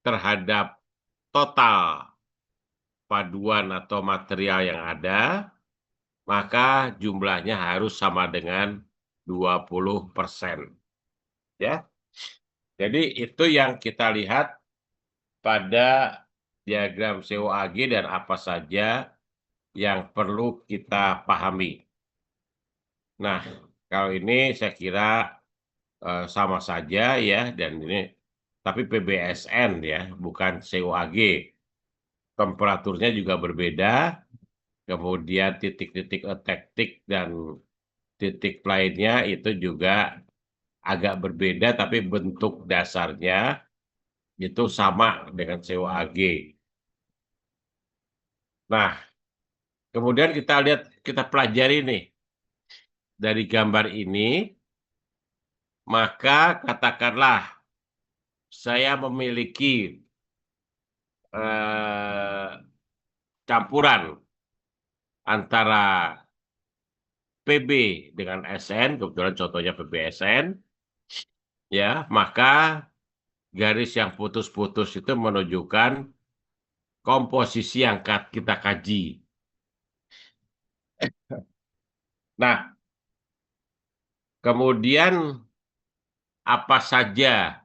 terhadap total paduan atau material yang ada, maka jumlahnya harus sama dengan 20%, ya. Jadi itu yang kita lihat pada diagram COAG dan apa saja yang perlu kita pahami. Nah, kalau ini saya kira, sama saja ya dan ini tapi PBSN ya, bukan COAG. Temperaturnya juga berbeda, kemudian titik-titik etektik dan titik lainnya itu juga agak berbeda, tapi bentuk dasarnya itu sama dengan COAG. Nah, kemudian kita pelajari nih, dari gambar ini, maka katakanlah saya memiliki, eee, campuran antara PB dengan SN, kebetulan contohnya PBSN, ya, maka garis yang putus-putus itu menunjukkan komposisi yang kita kaji. Nah, kemudian apa saja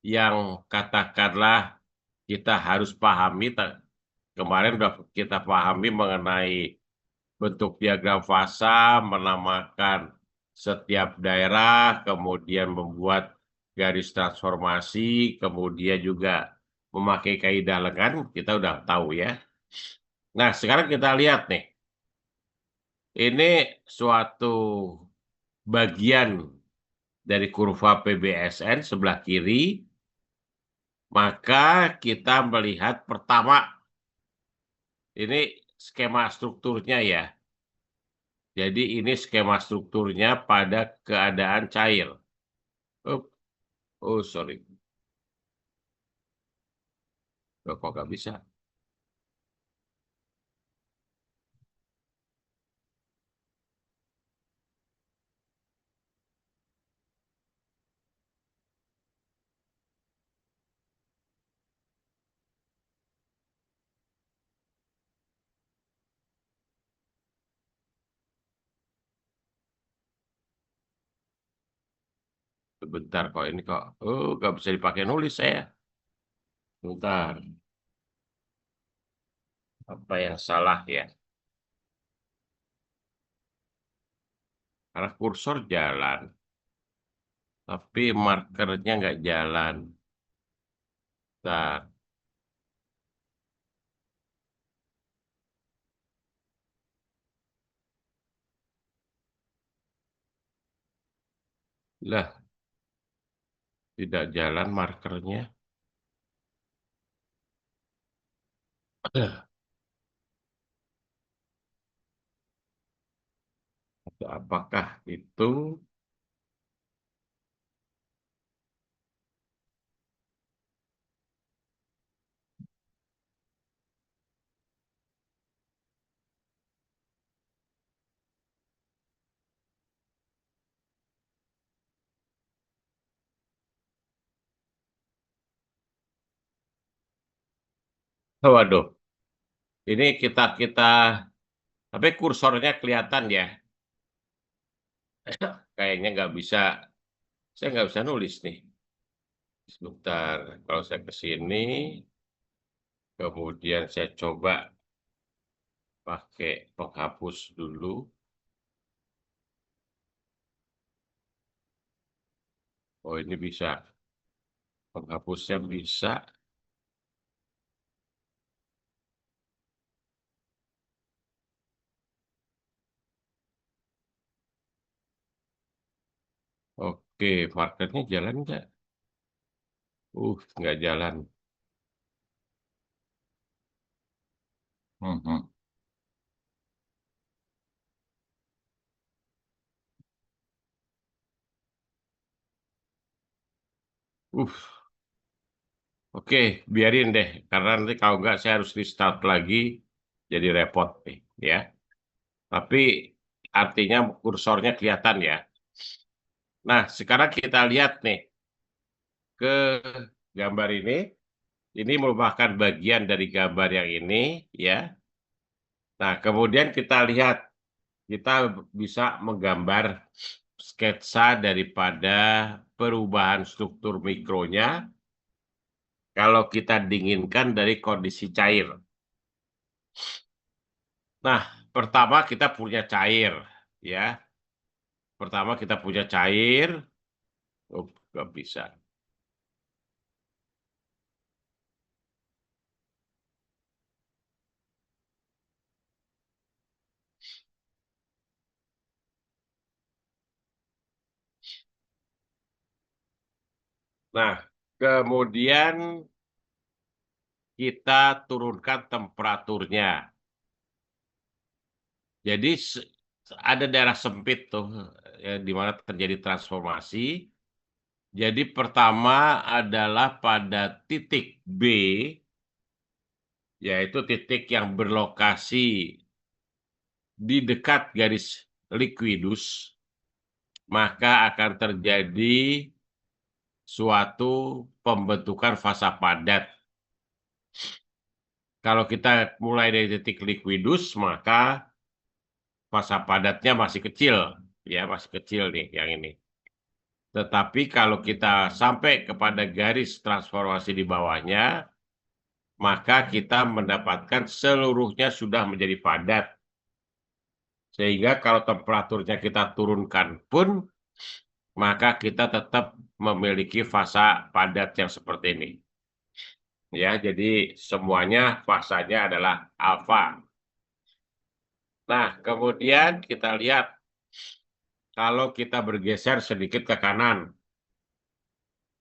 yang katakanlah kita harus pahami, kemarin udah kita pahami mengenai bentuk diagram fasa, menamakan setiap daerah, kemudian membuat garis transformasi, kemudian juga memakai kaidah lengan, kita udah tahu ya. Nah, sekarang kita lihat nih, ini suatu bagian dari kurva PBSN sebelah kiri, maka kita melihat pertama, ini skema strukturnya ya. Jadi ini skema strukturnya pada keadaan cair. Oh, oh sorry, loh kok nggak bisa? Sebentar kok ini kok, oh nggak bisa dipakai nulis saya. Bentar, apa yang salah ya? Karena kursor jalan, tapi markernya nggak jalan. Bentar, lah tidak jalan markernya. Atau apakah itu? Oh, waduh, ini kita tapi kursornya kelihatan ya. Kayaknya nggak bisa, saya nggak bisa nulis nih. Sebentar, kalau saya ke sini, kemudian saya coba pakai penghapus dulu. Oh, ini bisa, penghapusnya bisa. Oke, markernya jalan nggak? Nggak jalan. Mhm. Uh, oke, biarin deh, karena nanti kalau nggak saya harus restart lagi, jadi repot nih, ya. Tapi artinya kursornya kelihatan ya. Nah, sekarang kita lihat nih ke gambar ini. Ini merupakan bagian dari gambar yang ini, ya. Nah, kemudian kita lihat, kita bisa menggambar sketsa daripada perubahan struktur mikronya kalau kita dinginkan dari kondisi cair. Nah, pertama kita punya cair, ya. Pertama kita punya cair, oh, nggak bisa. Nah, kemudian kita turunkan temperaturnya. Jadi ada daerah sempit tuh, di mana terjadi transformasi. Jadi pertama adalah pada titik B, yaitu titik yang berlokasi di dekat garis liquidus, maka akan terjadi suatu pembentukan fasa padat. Kalau kita mulai dari titik liquidus, maka fasa padatnya masih kecil, ya masih kecil nih yang ini. Tetapi kalau kita sampai kepada garis transformasi di bawahnya, maka kita mendapatkan seluruhnya sudah menjadi padat. Sehingga kalau temperaturnya kita turunkan pun, maka kita tetap memiliki fasa padat yang seperti ini. Ya, jadi semuanya fasanya adalah alfa. Nah, kemudian kita lihat kalau kita bergeser sedikit ke kanan,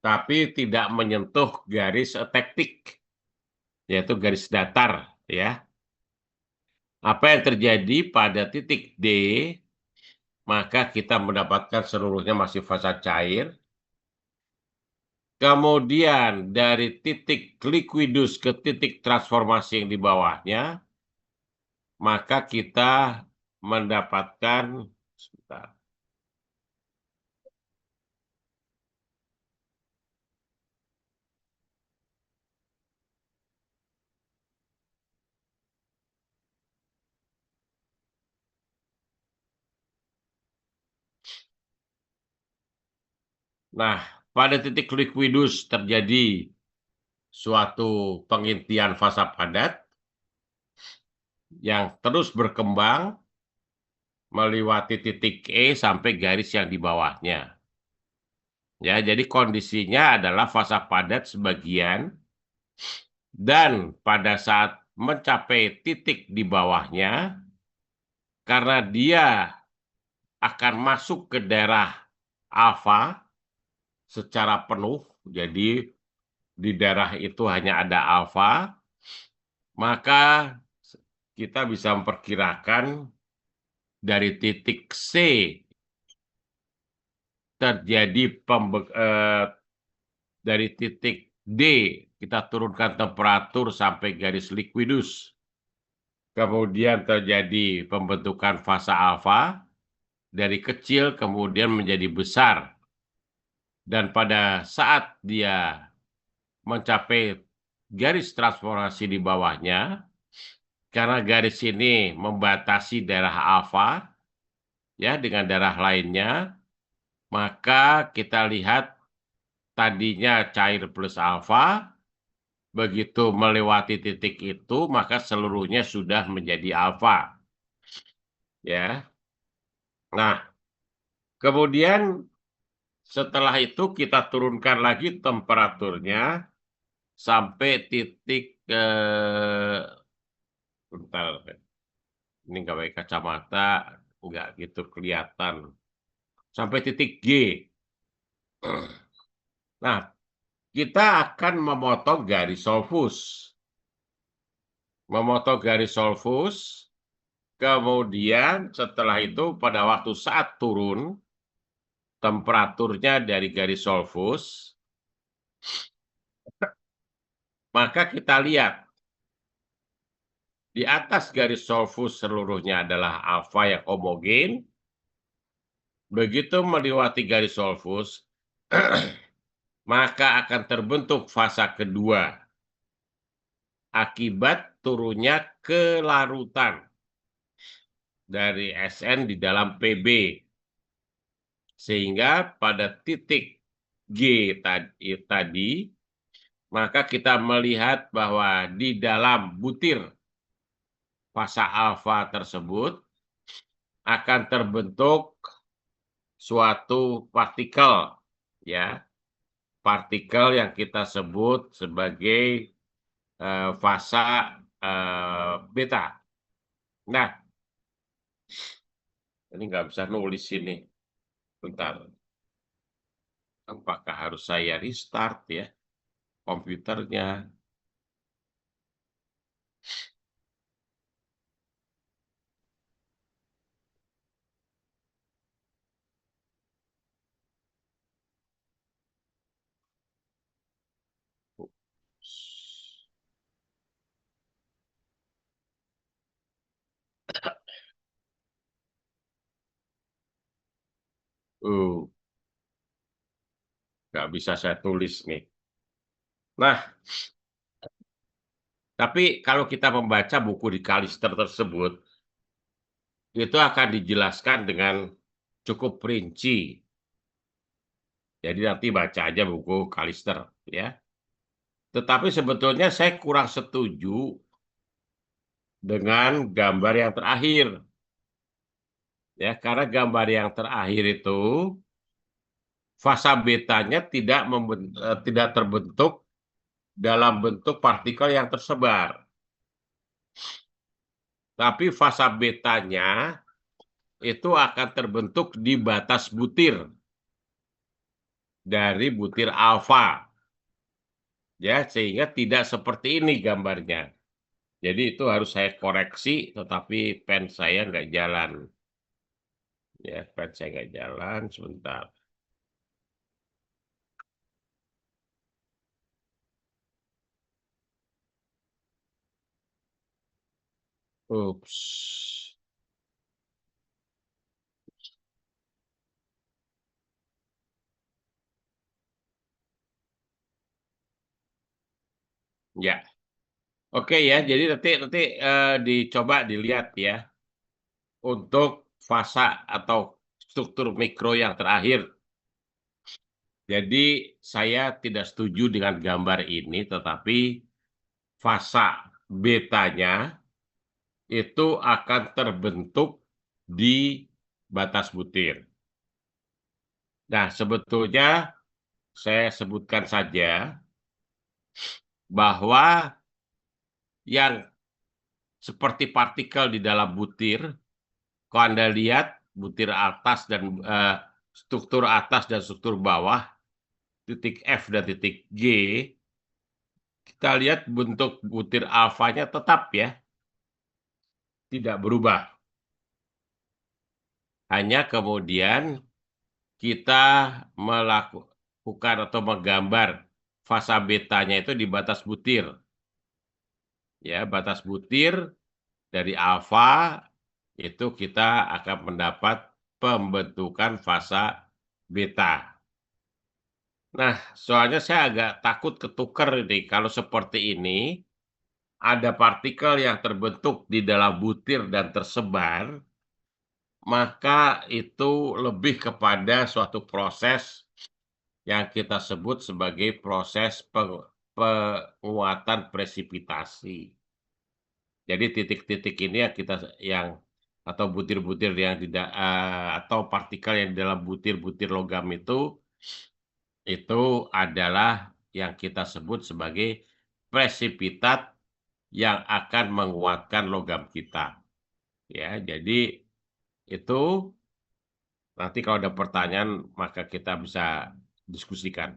tapi tidak menyentuh garis etektik, yaitu garis datar, ya. Apa yang terjadi pada titik D, maka kita mendapatkan seluruhnya masih fasa cair. Kemudian dari titik liquidus ke titik transformasi yang di bawahnya, maka kita mendapatkan, sebentar. Nah, pada titik liquidus terjadi suatu pengintian fasa padat yang terus berkembang melewati titik E sampai garis yang di bawahnya. Ya, jadi kondisinya adalah fasa padat sebagian dan pada saat mencapai titik di bawahnya, karena dia akan masuk ke daerah alfa secara penuh, jadi di daerah itu hanya ada alfa, maka kita bisa memperkirakan dari titik C terjadi dari titik D kita turunkan temperatur sampai garis liquidus. Kemudian terjadi pembentukan fasa alfa dari kecil kemudian menjadi besar. Dan pada saat dia mencapai garis transformasi di bawahnya, karena garis ini membatasi daerah alfa ya dengan daerah lainnya, maka kita lihat tadinya cair plus alfa, begitu melewati titik itu maka seluruhnya sudah menjadi alfa. Ya. Nah, kemudian setelah itu kita turunkan lagi temperaturnya sampai titik bentar, ini nggak pakai kacamata, nggak gitu kelihatan. Sampai titik G. Nah, kita akan memotong garis solvus. Memotong garis solvus, kemudian setelah itu pada waktu saat turun, temperaturnya dari garis solvus, maka kita lihat di atas garis solvus seluruhnya adalah alfa yang homogen. Begitu melewati garis solvus, maka akan terbentuk fasa kedua. akibat turunnya kelarutan dari Sn di dalam Pb. Sehingga pada titik G tadi, maka kita melihat bahwa di dalam butir fasa alfa tersebut akan terbentuk suatu partikel, ya, partikel yang kita sebut sebagai fasa beta. Nah, ini nggak bisa nulis ini. Bentar. Apakah harus saya restart ya komputernya? Uh, nggak bisa saya tulis nih. Nah, tapi kalau kita membaca buku di Kalister tersebut, itu akan dijelaskan dengan cukup rinci. Jadi nanti baca aja buku Kalister, ya. Tetapi sebetulnya saya kurang setuju dengan gambar yang terakhir, ya, karena gambar yang terakhir itu fasa betanya tidak terbentuk dalam bentuk partikel yang tersebar. Tapi fasa betanya itu akan terbentuk di batas butir dari butir alfa. Ya, sehingga tidak seperti ini gambarnya. Jadi itu harus saya koreksi, tetapi pen saya nggak jalan. Ya, pen saya nggak jalan, sebentar. Ups. Ya, oke ya. Jadi nanti dicoba dilihat ya untuk fasa atau struktur mikro yang terakhir. Jadi saya tidak setuju dengan gambar ini, tetapi fasa betanya itu akan terbentuk di batas butir. Nah, sebetulnya saya sebutkan saja bahwa yang seperti partikel di dalam butir, kalau Anda lihat butir atas dan struktur atas dan struktur bawah, titik F dan titik G, kita lihat bentuk butir alfanya tetap ya, tidak berubah. Hanya kemudian kita melakukan atau menggambar fasa betanya itu di batas butir. Ya, batas butir dari alfa itu kita akan mendapat pembentukan fasa beta. Nah, soalnya saya agak takut ketukar ini. Kalau seperti ini, ada partikel yang terbentuk di dalam butir dan tersebar, maka itu lebih kepada suatu proses yang kita sebut sebagai proses penguatan presipitasi. Jadi titik-titik ini yang atau butir-butir yang tidak atau partikel yang di dalam butir-butir logam itu adalah yang kita sebut sebagai presipitat yang akan menguatkan logam kita. Ya, jadi itu nanti kalau ada pertanyaan maka kita bisa diskusikan.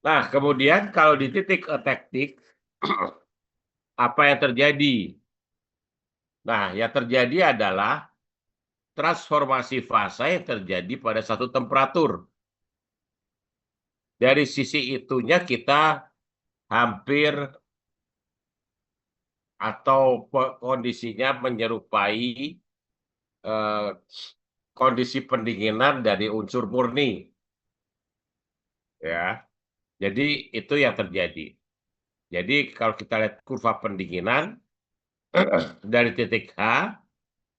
Nah, kemudian kalau di titik teknik, apa yang terjadi? Nah, yang terjadi adalah transformasi fasa yang terjadi pada satu temperatur. Dari sisi itunya kita hampir atau kondisinya menyerupai kondisi pendinginan dari unsur murni, ya. Jadi itu yang terjadi. Jadi kalau kita lihat kurva pendinginan dari titik H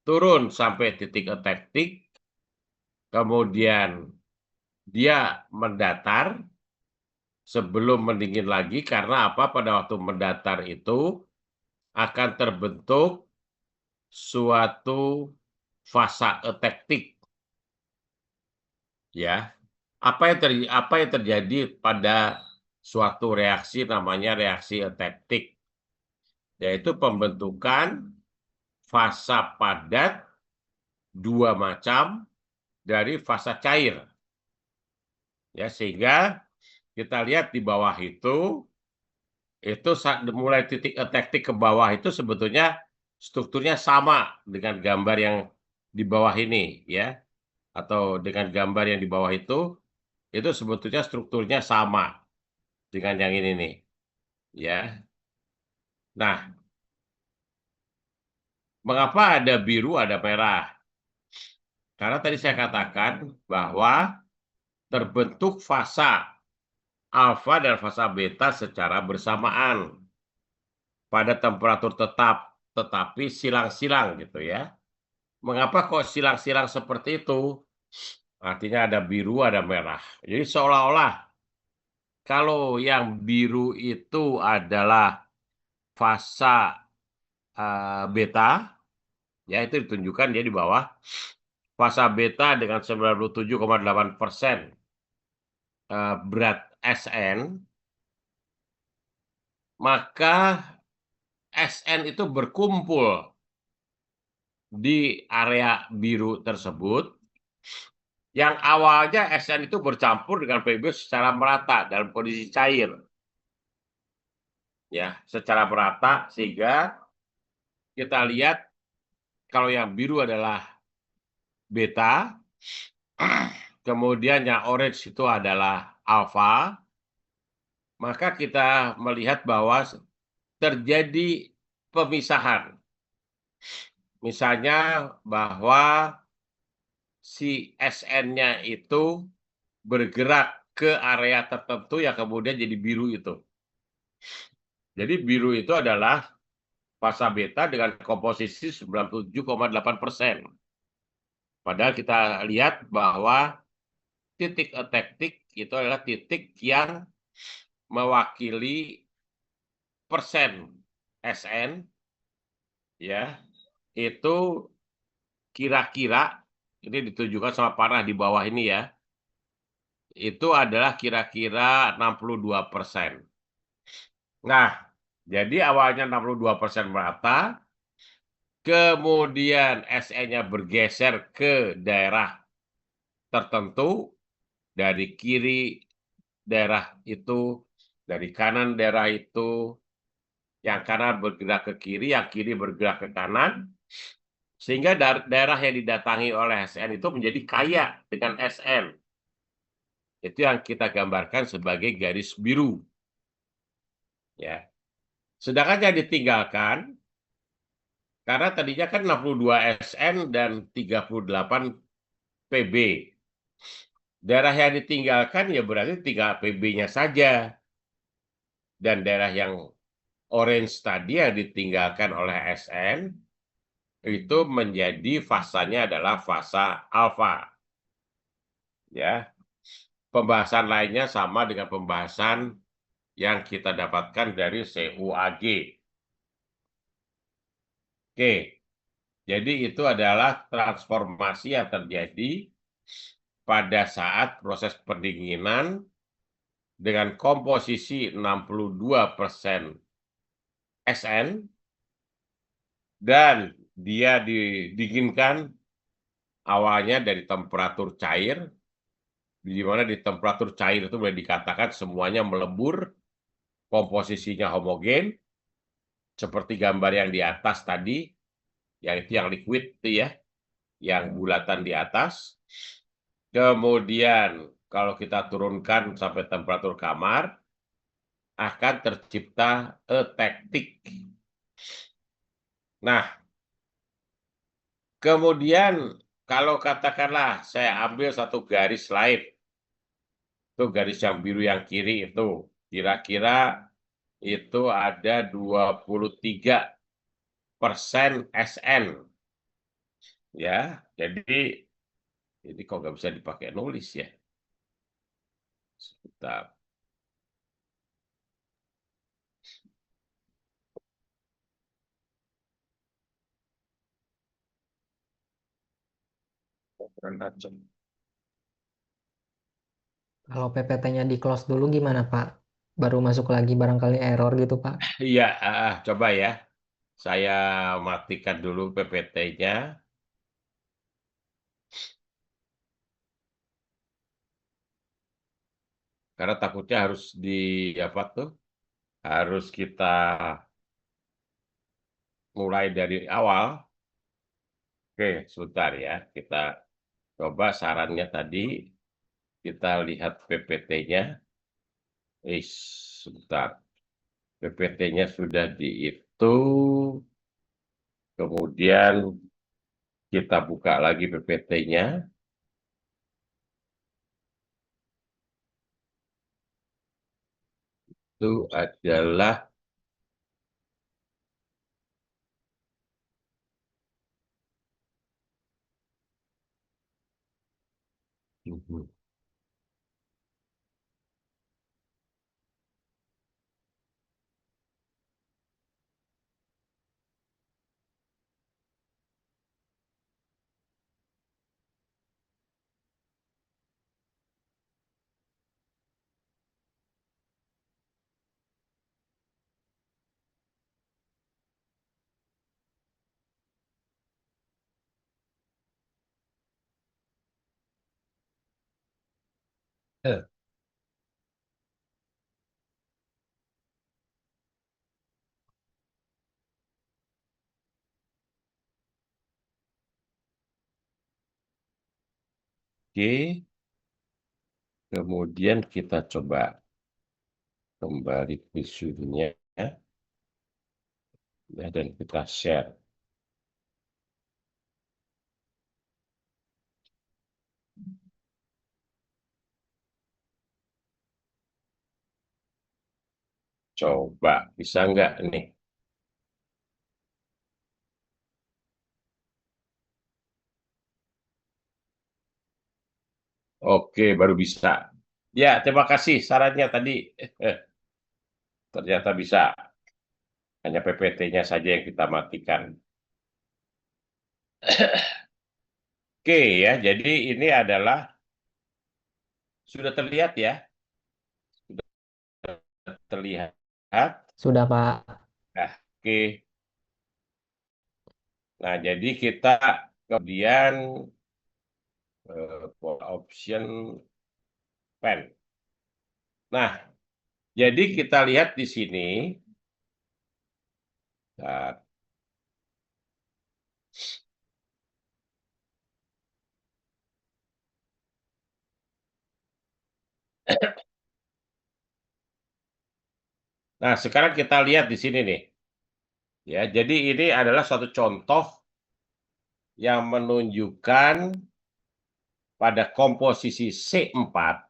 turun sampai titik etektik, kemudian dia mendatar sebelum mendingin lagi karena apa? Pada waktu mendatar itu akan terbentuk suatu fasa etektik, ya. Apa yang terjadi pada suatu reaksi namanya reaksi etektik, yaitu pembentukan fasa padat dua macam dari fasa cair. Ya, sehingga kita lihat di bawah itu mulai titik etektik ke bawah itu sebetulnya strukturnya sama dengan gambar yang di bawah ini, ya, atau dengan gambar yang di bawah itu sebetulnya strukturnya sama dengan yang ini nih, ya. Nah, mengapa ada biru, ada merah? Karena tadi saya katakan bahwa terbentuk fasa alfa dan fasa beta secara bersamaan pada temperatur tetap, tetapi silang-silang gitu ya. Mengapa kok silang-silang seperti itu? Artinya ada biru, ada merah. Jadi seolah-olah kalau yang biru itu adalah fasa beta, ya itu ditunjukkan dia di bawah. Fasa beta dengan 97,8% berat Sn, maka Sn itu berkumpul di area biru tersebut, yang awalnya Sn itu bercampur dengan Pb secara merata dalam kondisi cair, ya, secara merata, sehingga kita lihat kalau yang biru adalah beta, kemudian yang orange itu adalah alfa, maka kita melihat bahwa terjadi pemisahan. Misalnya bahwa si Sn-nya itu bergerak ke area tertentu yang kemudian jadi biru itu. Jadi biru itu adalah fasa beta dengan komposisi 97,8%. Padahal kita lihat bahwa titik etektik itu adalah titik yang mewakili persen Sn, ya, itu kira-kira, ini ditunjukkan sama panah di bawah ini ya, itu adalah kira-kira 62%. Nah, jadi awalnya 62% merata, kemudian Sn-nya bergeser ke daerah tertentu, dari kiri daerah itu, dari kanan daerah itu, yang kanan bergerak ke kiri, yang kiri bergerak ke kanan, sehingga daerah yang didatangi oleh Sn itu menjadi kaya dengan Sn. Itu yang kita gambarkan sebagai garis biru. Ya. Sedangkan yang ditinggalkan, karena tadinya kan 62 Sn dan 38 Pb. Daerah yang ditinggalkan ya berarti 3 Pb-nya saja. Dan daerah yang orange tadi yang ditinggalkan oleh Sn, itu menjadi fasanya adalah fasa alfa. Ya. Pembahasan lainnya sama dengan pembahasan yang kita dapatkan dari CUAG. Oke, jadi itu adalah transformasi yang terjadi pada saat proses pendinginan dengan komposisi 62% Sn, dan dia didinginkan awalnya dari temperatur cair, di mana di temperatur cair itu boleh dikatakan semuanya melebur, komposisinya homogen, seperti gambar yang di atas tadi, yang itu yang liquid itu ya, yang bulatan di atas. Kemudian kalau kita turunkan sampai temperatur kamar, akan tercipta etektik. Nah, kemudian kalau katakanlah saya ambil satu garis lain, itu garis yang biru yang kiri itu, kira-kira itu ada 23% SN. Ya, jadi ini kok nggak bisa dipakai nulis ya. Sebentar. Kalau PPT-nya di close dulu gimana, Pak? Baru masuk lagi barangkali error gitu, Pak. Iya, coba ya. Saya matikan dulu PPT-nya. Karena takutnya harus di apa tuh? Harus kita mulai dari awal. Oke, sebentar ya. Kita coba sarannya tadi. Kita lihat PPT-nya. Sebentar. PPT-nya sudah di itu. Kemudian kita buka lagi PPT-nya. Itu adalah oke. Kemudian kita coba kembali visunya ya, dan kita share. Coba bisa nggak nih? Oke, baru bisa. Ya, terima kasih sarannya tadi. Ternyata bisa. Hanya PPT-nya saja yang kita matikan. Oke ya, jadi ini adalah sudah terlihat ya, terlihat. Sudah, Pak. Nah, oke. Nah, jadi kita kemudian option pen. Nah, jadi kita lihat di sini. Nah, nah, sekarang kita lihat di sini nih. Ya, jadi ini adalah suatu contoh yang menunjukkan pada komposisi C4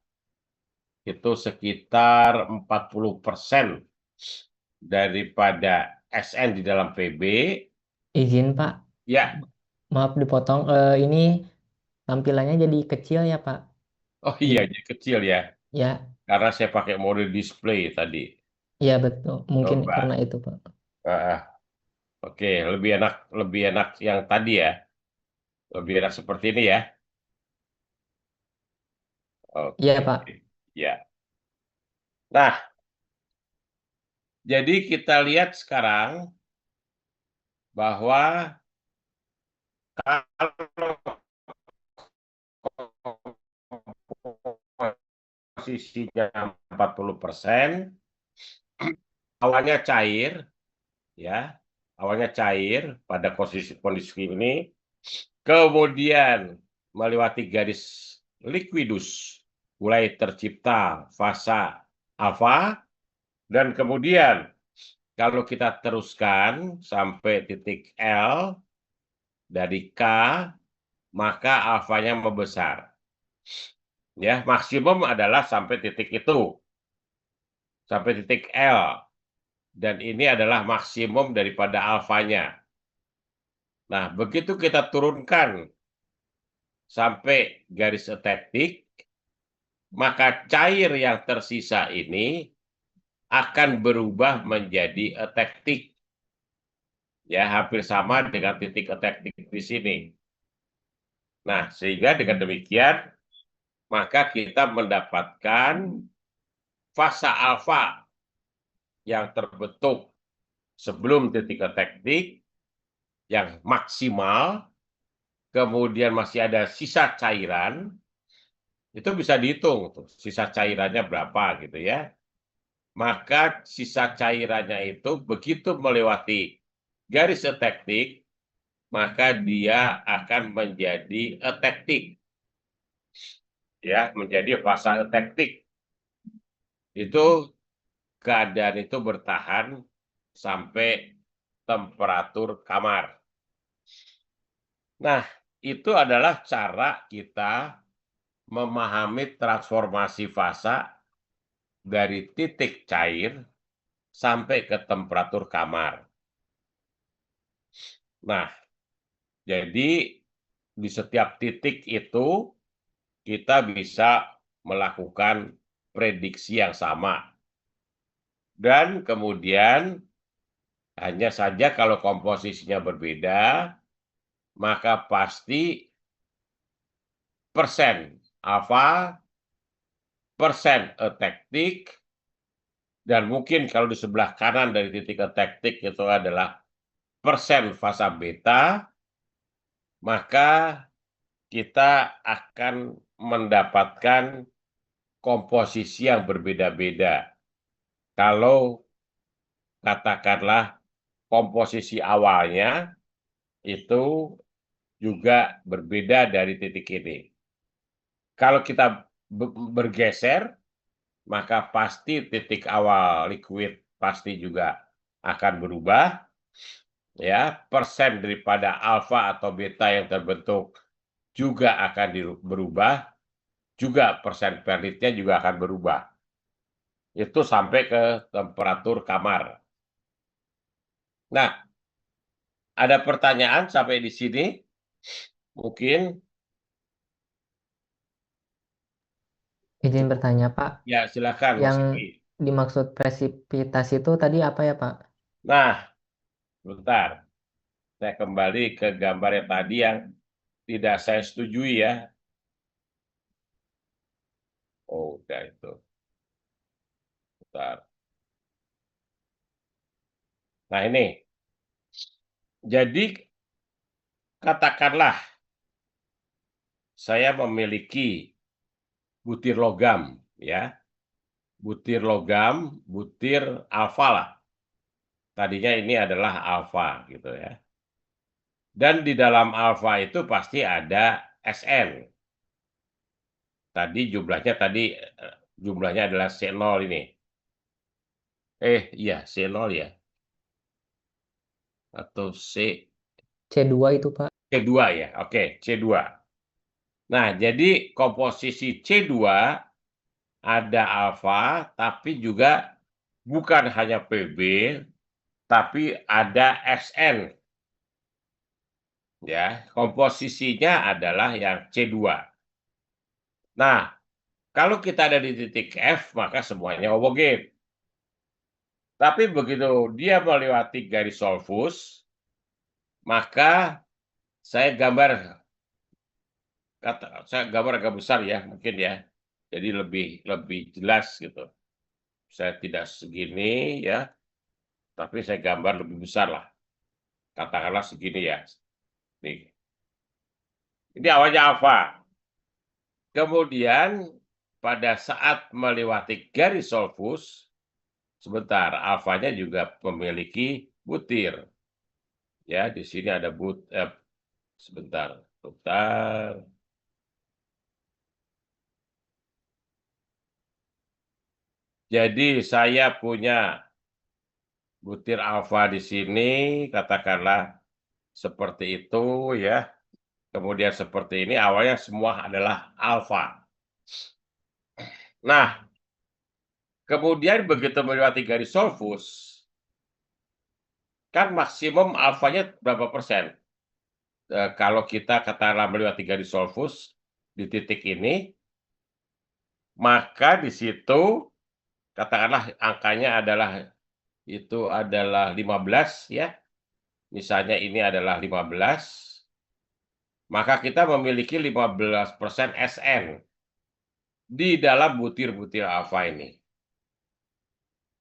itu sekitar 40% daripada SN di dalam PB. Izin, Pak. Ya, Maaf dipotong. Ini tampilannya jadi kecil ya, Pak. oh iya, Di jadi kecil ya. ya, Karena saya pakai mode display tadi. ya betul. Mungkin karena Coba. itu, Pak. Ah, oke, lebih enak yang tadi ya. Lebih enak seperti ini ya. Iya, Oke, Pak. ya. Nah, jadi kita lihat sekarang bahwa kalau posisinya 40%, awalnya cair, ya, awalnya cair pada kondisi ini, kemudian melewati garis liquidus, mulai tercipta fasa alfa, dan kemudian kalau kita teruskan sampai titik L dari K, maka alfanya membesar. Ya, maksimum adalah sampai titik itu, sampai titik L. Dan ini adalah maksimum daripada alfanya. Nah, begitu kita turunkan sampai garis etektik, maka cair yang tersisa ini akan berubah menjadi etektik. Ya, hampir sama dengan titik etektik di sini. Nah, sehingga dengan demikian, maka kita mendapatkan fasa alfa yang terbentuk sebelum titik etektik yang maksimal, kemudian masih ada sisa cairan, itu bisa dihitung tuh, sisa cairannya berapa gitu ya. Maka sisa cairannya itu begitu melewati garis etektik, maka dia akan menjadi etektik. Ya, menjadi fasa etektik. Itu keadaan itu bertahan sampai temperatur kamar. Nah, itu adalah cara kita memahami transformasi fasa dari titik cair sampai ke temperatur kamar. Nah, jadi di setiap titik itu kita bisa melakukan prediksi yang sama. Dan kemudian hanya saja kalau komposisinya berbeda, maka pasti persen alfa, persen etektik, dan mungkin kalau di sebelah kanan dari titik etektik itu adalah persen fasa beta, maka kita akan mendapatkan komposisi yang berbeda-beda. Kalau katakanlah komposisi awalnya itu juga berbeda dari titik ini. Kalau kita bergeser, maka pasti titik awal liquid pasti juga akan berubah. Ya, persen daripada alfa atau beta yang terbentuk juga akan berubah, juga persen Ferritnya juga akan berubah. Itu sampai ke temperatur kamar. Nah, ada pertanyaan sampai di sini? Mungkin Izin bertanya, Pak, ya silakan Mas yang Iki. dimaksud presipitasi itu tadi apa ya, Pak? Nah, bentar. Saya kembali ke gambar yang tadi yang tidak saya setujui ya. Oh, udah itu. Bentar. Nah, ini. Jadi katakanlah saya memiliki butir logam ya. Butir logam, butir alfa lah. Tadinya ini adalah alfa gitu ya. Dan di dalam alfa itu pasti ada Sn. Tadi jumlahnya adalah C0 ini. Iya C0 ya. Atau C2 itu, Pak. C2 ya. Oke, C2. Nah, jadi komposisi C2 ada alfa, tapi juga bukan hanya Pb, tapi ada Sn. Ya, komposisinya adalah yang C2. Nah, kalau kita ada di titik F, maka semuanya homogen. Tapi begitu dia melewati garis solvus, maka saya gambar agak besar ya, mungkin ya. Jadi lebih jelas gitu. Saya tidak segini ya, tapi saya gambar lebih besar lah. Katakanlah segini ya. Nih. Ini awalnya alfa. Kemudian pada saat melewati garis solvus, sebentar, alfanya juga memiliki butir. Ya, di sini ada sebentar, sebentar. Jadi saya punya butir alfa di sini, katakanlah seperti itu ya. Kemudian seperti ini, awalnya semua adalah alfa. Nah, kemudian begitu melewati garis Solfus, kan maksimum alfanya berapa persen? Kalau kita katakanlah melewati garis Solfus di titik ini, maka di situ katakanlah angkanya adalah itu adalah 15 ya. Misalnya ini adalah 15, maka kita memiliki 15% Sn di dalam butir-butir alfa ini.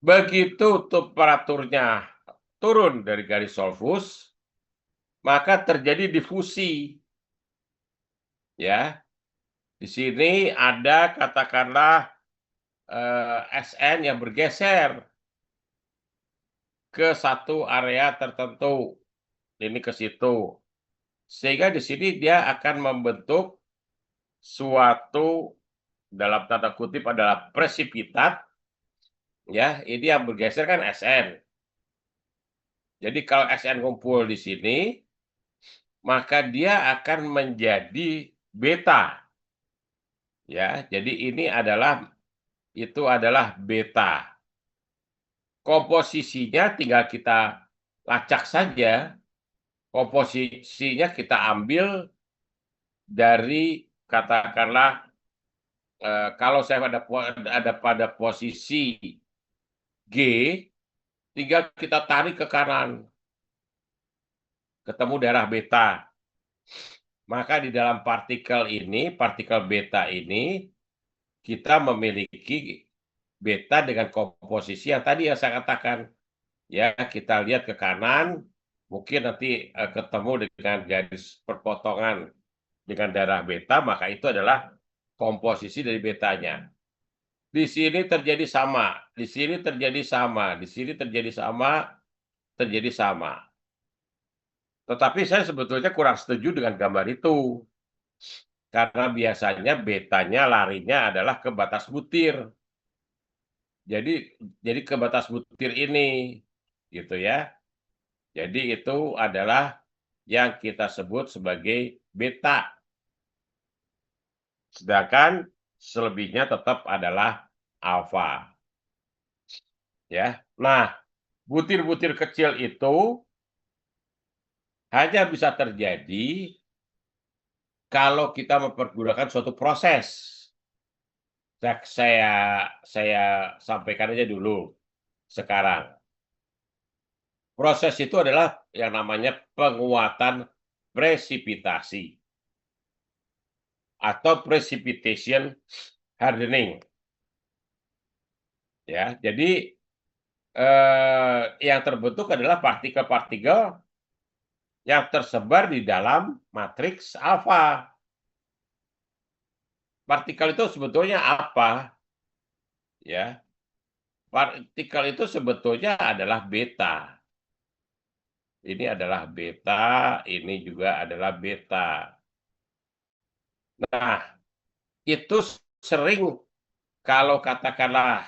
Begitu temperaturnya turun dari garis Solfus, maka terjadi difusi. Ya, di sini ada katakanlah Sn yang bergeser ke satu area tertentu, ini ke situ. Sehingga di sini dia akan membentuk suatu dalam tanda kutip adalah presipitat, ya, ini yang bergeser kan Sn. Jadi kalau Sn kumpul di sini, maka dia akan menjadi beta. Ya, jadi ini itu adalah beta. Komposisinya tinggal kita lacak saja. Komposisinya kita ambil dari katakanlah kalau saya ada pada posisi G, tinggal kita tarik ke kanan, ketemu daerah beta. Maka di dalam partikel beta ini, kita memiliki beta dengan komposisi yang tadi yang saya katakan. Ya, kita lihat ke kanan, mungkin nanti ketemu dengan garis perpotongan dengan daerah beta, maka itu adalah komposisi dari betanya. Di sini terjadi sama, di sini terjadi sama, di sini terjadi sama, terjadi sama. Tetapi saya sebetulnya kurang setuju dengan gambar itu. Karena biasanya betanya larinya adalah ke batas butir. Jadi ke batas butir ini, gitu ya. Jadi itu adalah yang kita sebut sebagai beta. Sedangkan selebihnya tetap adalah alfa. Ya. Nah, butir-butir kecil itu hanya bisa terjadi kalau kita mempergunakan suatu proses. Saya sampaikan aja dulu sekarang. Proses itu adalah yang namanya penguatan presipitasi atau precipitation hardening. Ya, jadi yang terbentuk adalah partikel-partikel yang tersebar di dalam matriks alfa. Partikel itu sebetulnya apa? Ya, partikel itu sebetulnya adalah beta. Ini adalah beta, ini juga adalah beta. Nah, itu sering kalau katakanlah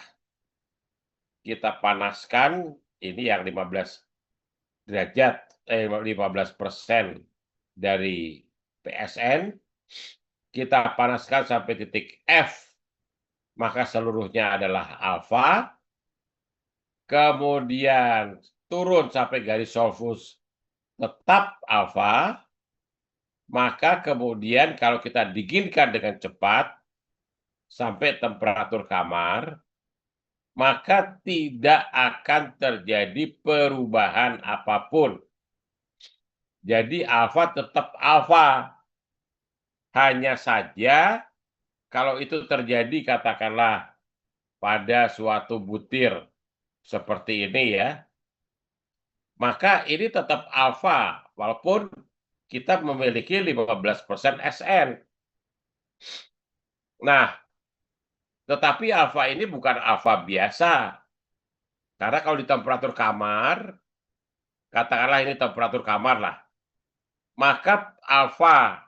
kita panaskan, ini yang 15 derajat, 15% dari PSN, kita panaskan sampai titik F, maka seluruhnya adalah alfa, kemudian turun sampai garis Solfus tetap alfa, maka kemudian kalau kita dinginkan dengan cepat sampai temperatur kamar, maka tidak akan terjadi perubahan apapun. Jadi alfa tetap alfa. Hanya saja kalau itu terjadi katakanlah pada suatu butir seperti ini ya, maka ini tetap alfa walaupun kita memiliki 15% Sn. Nah, tetapi alfa ini bukan alfa biasa. Karena kalau di temperatur kamar, katakanlah ini temperatur kamar lah, maka alfa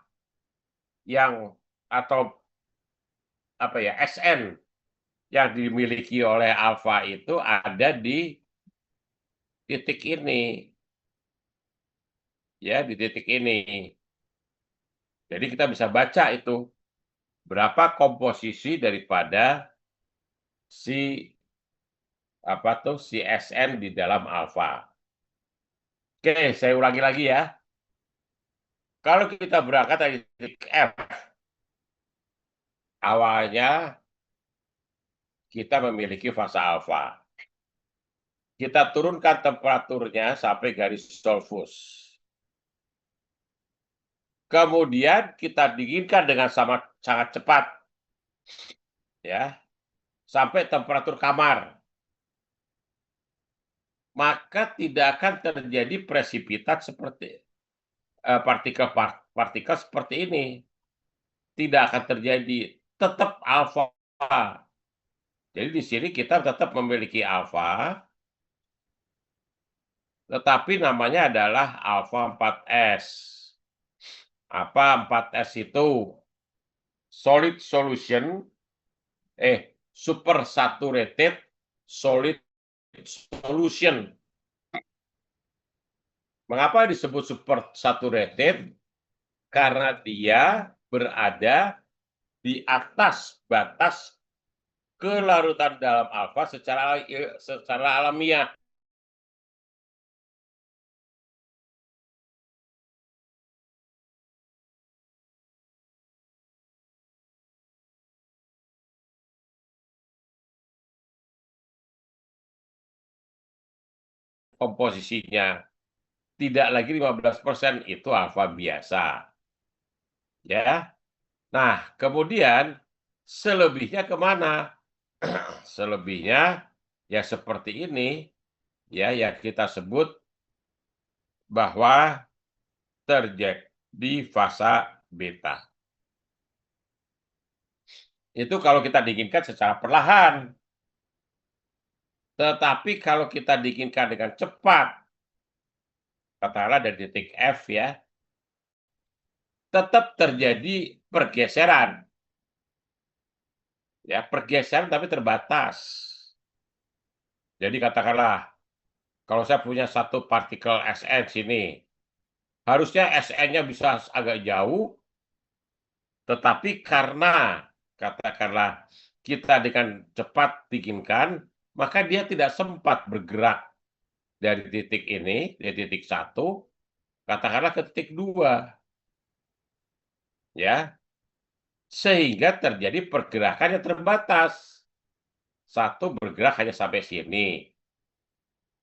yang atau apa ya, Sn yang dimiliki oleh alfa itu ada di titik ini. Ya, di titik ini. Jadi kita bisa baca itu berapa komposisi daripada si si Sn di dalam alfa. Oke, saya ulangi lagi ya. Kalau kita berangkat dari titik F, awalnya kita memiliki fasa alfa. Kita turunkan temperaturnya sampai garis Solfus. Kemudian kita dinginkan dengan sangat cepat, ya, sampai temperatur kamar. Maka tidak akan terjadi presipitat seperti partikel seperti ini. Tidak akan terjadi, tetap alfa. Jadi di sini kita tetap memiliki alfa, tetapi namanya adalah alfa 4S. Apa 4S itu? Solid solution, super saturated solid solution. Mengapa disebut super saturated? Karena dia berada di atas batas kelarutan dalam alfa secara alamiah. Komposisinya tidak lagi 15%, itu alfa biasa. Ya. Nah, kemudian selebihnya kemana? Selebihnya ya seperti ini, ya yang kita sebut bahwa terjadi fasa beta. Itu kalau kita dinginkan secara perlahan. Tetapi kalau kita dinginkan dengan cepat, katakanlah dari titik F ya, tetap terjadi pergeseran. Ya, pergeseran tapi terbatas. Jadi katakanlah, kalau saya punya satu partikel Sn sini, harusnya Sn-nya bisa agak jauh, tetapi karena katakanlah kita dengan cepat dinginkan, maka dia tidak sempat bergerak dari titik ini, dari titik 1, katakanlah ke titik 2. Ya, sehingga terjadi pergerakan yang terbatas. Satu bergerak hanya sampai sini.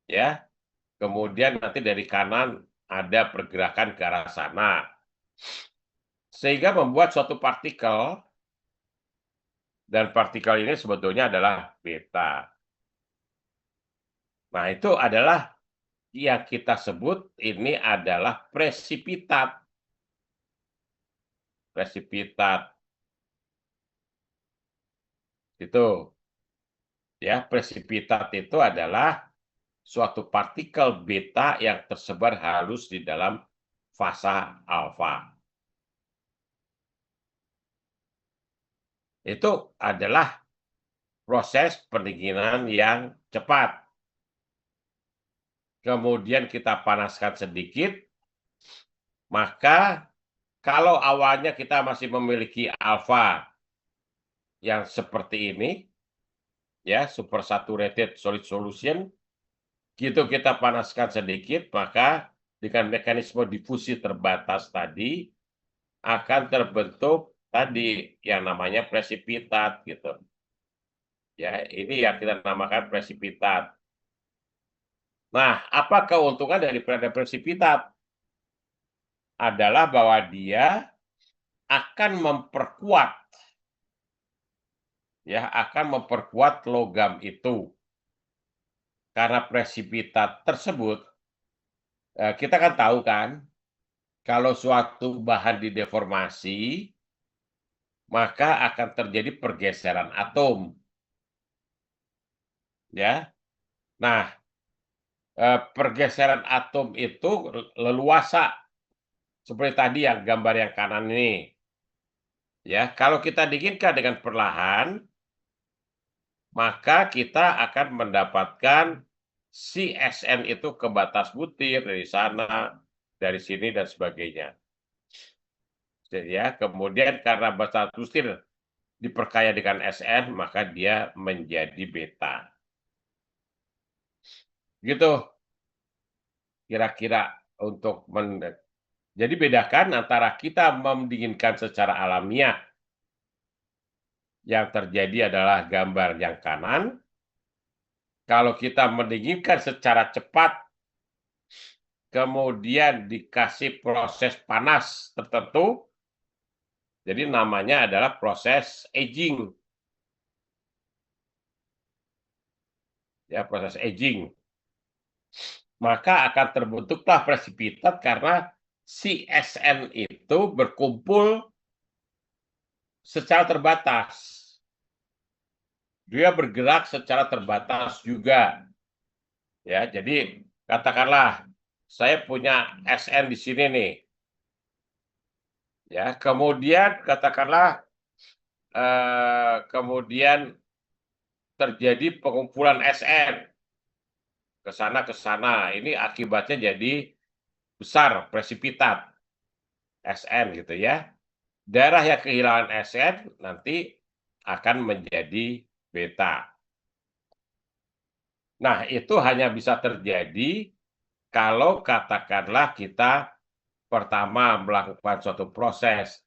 Ya. Kemudian nanti dari kanan ada pergerakan ke arah sana. Sehingga membuat suatu partikel, dan partikel ini sebetulnya adalah beta. Nah, itu adalah yang kita sebut ini adalah presipitat. Presipitat. Itu. Ya, presipitat itu adalah suatu partikel beta yang tersebar halus di dalam fasa alfa. Itu adalah proses pendinginan yang cepat. Kemudian kita panaskan sedikit, maka kalau awalnya kita masih memiliki alfa yang seperti ini, ya, super saturated solid solution, gitu kita panaskan sedikit, maka dengan mekanisme difusi terbatas tadi akan terbentuk tadi yang namanya presipitat gitu. Ya, ini yang kita namakan presipitat. Nah, apa keuntungan daripada presipitat? Adalah bahwa dia akan memperkuat, ya, akan memperkuat logam itu. Karena presipitat tersebut, kita kan tahu kan, kalau suatu bahan dideformasi, maka akan terjadi pergeseran atom. Ya. Nah, pergeseran atom itu leluasa. Seperti tadi yang gambar yang kanan ini. Ya, kalau kita dinginkan dengan perlahan, maka kita akan mendapatkan si SN itu ke batas butir dari sana, dari sini dan sebagainya. Ya, kemudian karena batas butir diperkaya dengan SN, maka dia menjadi beta. Gitu kira-kira untuk jadi bedakan antara kita mendinginkan secara alamiah yang terjadi adalah gambar yang kanan. Kalau kita mendinginkan secara cepat, kemudian dikasih proses panas tertentu, jadi namanya adalah proses aging. Ya, proses aging. Maka akan terbentuklah presipitat karena si SN itu berkumpul secara terbatas. Dia bergerak secara terbatas juga. Ya, jadi katakanlah saya punya SN di sini nih. Ya, kemudian katakanlah kemudian terjadi pengumpulan SN ke sana. Ini akibatnya jadi besar presipitat SN gitu ya. Daerah yang kehilangan SN nanti akan menjadi beta. Nah, itu hanya bisa terjadi kalau katakanlah kita pertama melakukan suatu proses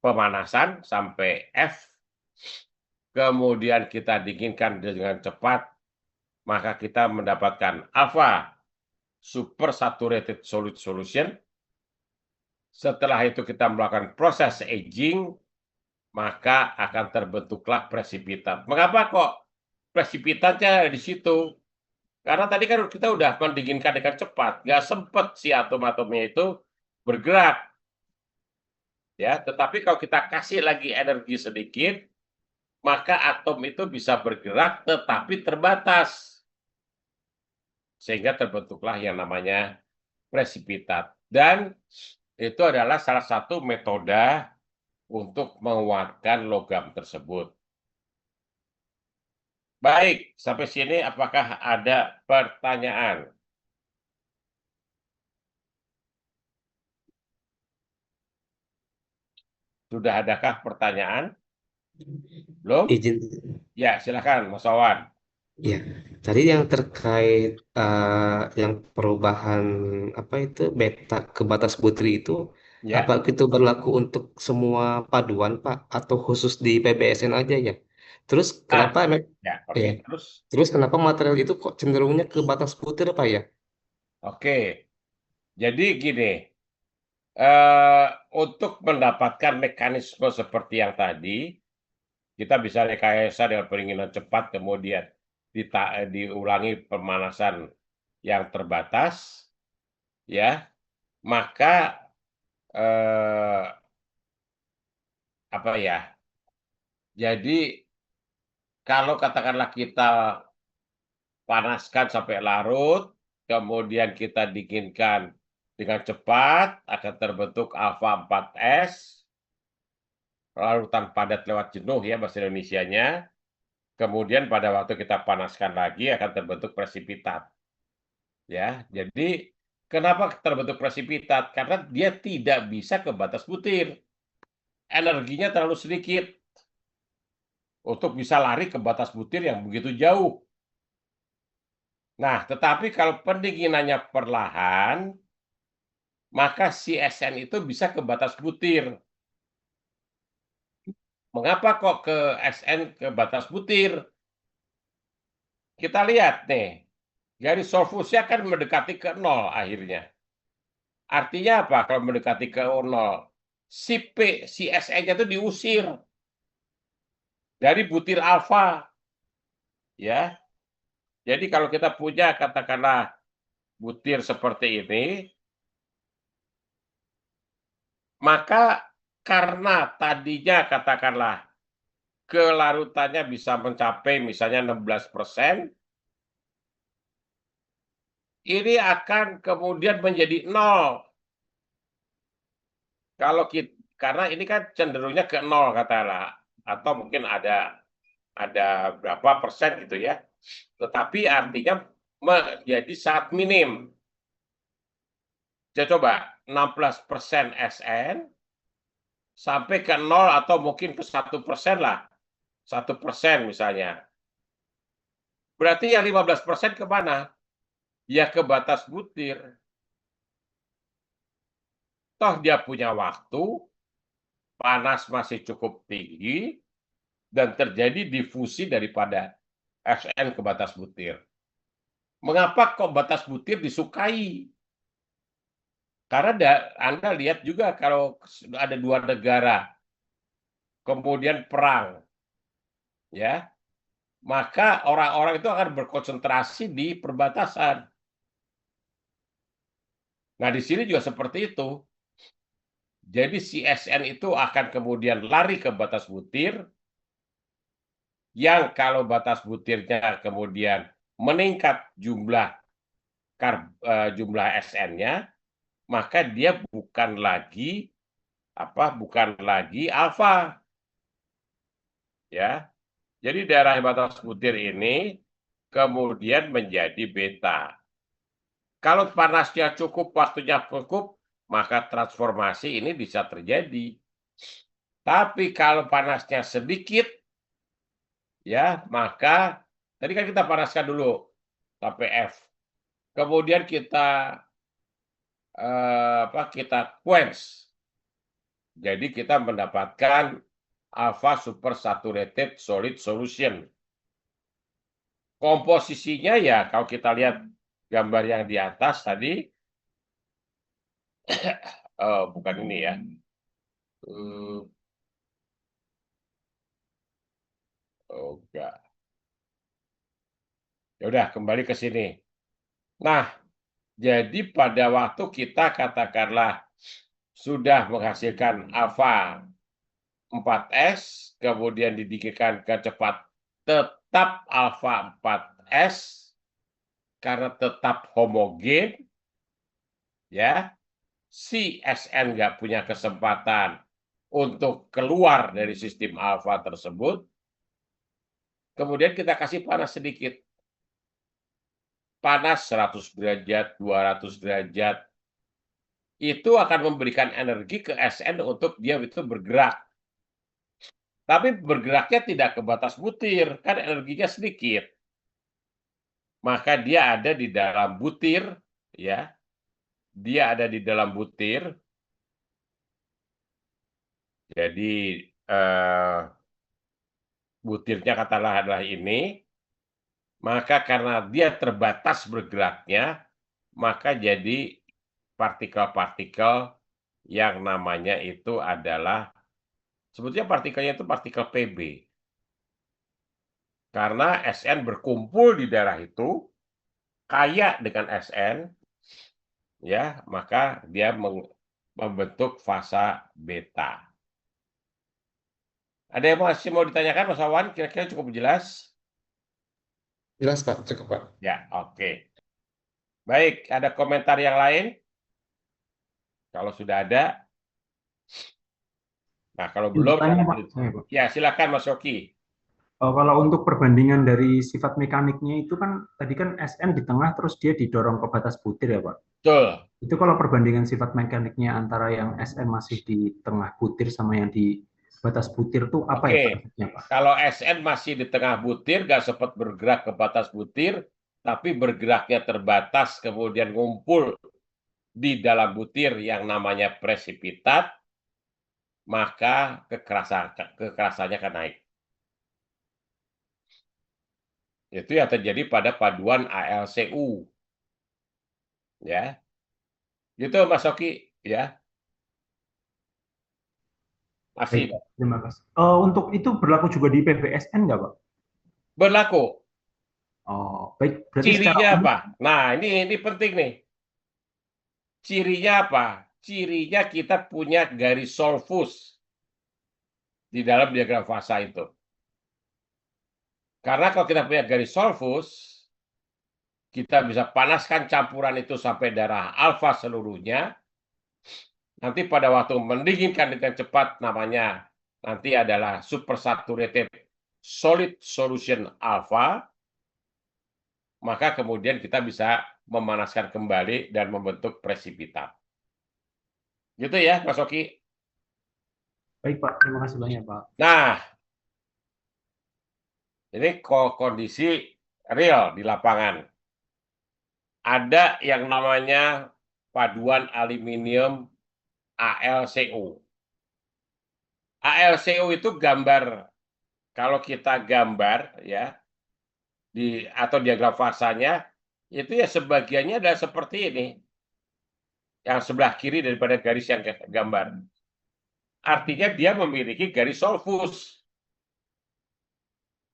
pemanasan sampai F, kemudian kita dinginkan dengan cepat, maka kita mendapatkan alpha supersaturated solid solution. Setelah itu kita melakukan proses aging, maka akan terbentuklah presipitat. Mengapa kok presipitatnya di situ? Karena tadi kan kita udah mendinginkan dengan cepat, nggak sempat si atom-atomnya itu bergerak. Ya, tetapi kalau kita kasih lagi energi sedikit, maka atom itu bisa bergerak tetapi terbatas. Sehingga terbentuklah yang namanya presipitat. Dan itu adalah salah satu metode untuk menguatkan logam tersebut. Baik, sampai sini apakah ada pertanyaan? Sudah adakah pertanyaan? Belum? Izin, Ya, silakan Mas Wawan. ya. Tadi yang terkait yang perubahan apa itu beta ke batas putri itu, apa Ya. itu berlaku untuk semua paduan Pak atau khusus di PBSN aja ya? Terus Nah, kenapa ya, oke. ya? Terus, Terus kenapa material itu kok cenderungnya ke batas putih Pak ya? oke. Jadi gini, untuk mendapatkan mekanisme seperti yang tadi, kita bisa rekayasa dengan pendinginan cepat, kemudian diulangi pemanasan yang terbatas, ya. Maka apa ya? Jadi kalau katakanlah kita panaskan sampai larut, kemudian kita dinginkan dengan cepat, akan terbentuk alfa 4S, larutan padat lewat jenuh ya bahasa Indonesianya. Kemudian pada waktu kita panaskan lagi akan terbentuk presipitat. Ya, jadi kenapa terbentuk presipitat? Karena dia tidak bisa ke batas butir. Energinya terlalu sedikit untuk bisa lari ke batas butir yang begitu jauh. Nah, tetapi kalau pendinginannya perlahan, maka si SN itu bisa ke batas butir. Mengapa kok ke SN ke batas butir? Kita lihat nih, garis solvusnya kan mendekati ke 0 akhirnya. Artinya apa kalau mendekati ke 0? Si SN-nya itu diusir dari butir alfa. Ya, jadi kalau kita punya katakanlah butir seperti ini, maka karena tadinya katakanlah kelarutannya bisa mencapai misalnya 16%, ini akan kemudian menjadi 0. Kalau kita, karena ini kan cenderungnya ke 0 katakanlah, atau mungkin ada berapa persen gitu ya. Tetapi artinya menjadi sangat minim. Saya coba 16% SN sampai ke 0 atau mungkin ke 1% lah. 1% misalnya. Berarti yang 15% kemana? Ya ke batas butir. Toh dia punya waktu, panas masih cukup tinggi, dan terjadi difusi daripada SN ke batas butir. Mengapa kok batas butir disukai? Karena Anda lihat juga kalau ada dua negara, kemudian perang, ya, maka orang-orang itu akan berkonsentrasi di perbatasan. Nah, di sini juga seperti itu. Jadi si SN itu akan kemudian lari ke batas butir, yang kalau batas butirnya kemudian meningkat jumlah SN-nya, maka dia bukan lagi alfa, ya. Jadi daerah batas butir ini kemudian menjadi beta. Kalau panasnya cukup, waktunya cukup, maka transformasi ini bisa terjadi. Tapi kalau panasnya sedikit, ya, maka tadi kan kita panaskan dulu sampai F. Kemudian kita quench. Jadi kita mendapatkan alpha supersaturated solid solution. Komposisinya ya kalau kita lihat gambar yang di atas tadi, bukan ini ya. Oh, enggak. Ya udah, kembali ke sini. Nah, jadi pada waktu kita katakanlah sudah menghasilkan alfa 4S, kemudian didikirkan ke cepat tetap alfa 4S, karena tetap homogen, ya, si SN nggak punya kesempatan untuk keluar dari sistem alfa tersebut, kemudian kita kasih panas sedikit. Panas 100 derajat, 200 derajat, itu akan memberikan energi ke SN untuk dia itu bergerak. Tapi bergeraknya tidak ke batas butir, kan energinya sedikit. Maka dia ada di dalam butir, ya. Dia ada di dalam butir. Jadi butirnya katakanlah adalah ini. Maka karena dia terbatas bergeraknya, maka jadi partikel-partikel yang namanya itu adalah, sebetulnya partikelnya itu partikel Pb. Karena SN berkumpul di daerah itu, kaya dengan SN, ya, maka dia membentuk fasa beta. Ada yang masih mau ditanyakan, Mas Wawan? Kira-kira cukup jelas? Jelas Pak, cukup Pak. Ya, oke. Baik, ada komentar yang lain? Kalau sudah ada. Nah, kalau belum, Tanya Pak, saya Pak. ya silakan Mas Yoki. Kalau untuk perbandingan dari sifat mekaniknya itu kan tadi kan SN di tengah terus dia didorong ke batas butir ya Pak. Betul. Itu kalau perbandingan sifat mekaniknya antara yang SN masih di tengah butir sama yang di batas butir tuh apa ya Pak? Kalau SN masih di tengah butir, nggak sempat bergerak ke batas butir, tapi bergeraknya terbatas, kemudian ngumpul di dalam butir yang namanya presipitat, maka kekerasannya akan naik. Itu yang terjadi pada paduan AlCu. Ya. Gitu Mas Oki, ya. Masih. Baik, terima kasih. Untuk itu berlaku juga di PBSN nggak Pak? Berlaku. Oh, baik. Berarti Cirinya apa? Nah, ini penting nih. Cirinya apa? Cirinya kita punya garis solfus di dalam diagram fasa itu. Karena kalau kita punya garis solfus, kita bisa panaskan campuran itu sampai darah alfa seluruhnya. Nanti pada waktu mendinginkan dengan cepat, namanya nanti adalah supersaturated solid solution alpha. maka kemudian kita bisa memanaskan kembali dan membentuk presipitat. Gitu ya, Mas Oki. Baik, Pak. Terima kasih banyak, Pak. Nah, ini kondisi real di lapangan. Ada yang namanya paduan aluminium AlCO. AlCO itu gambar, kalau kita gambar ya atau diagram fasanya itu ya sebagiannya adalah seperti ini. Yang sebelah kiri daripada garis yang gambar. Artinya dia memiliki garis solvus.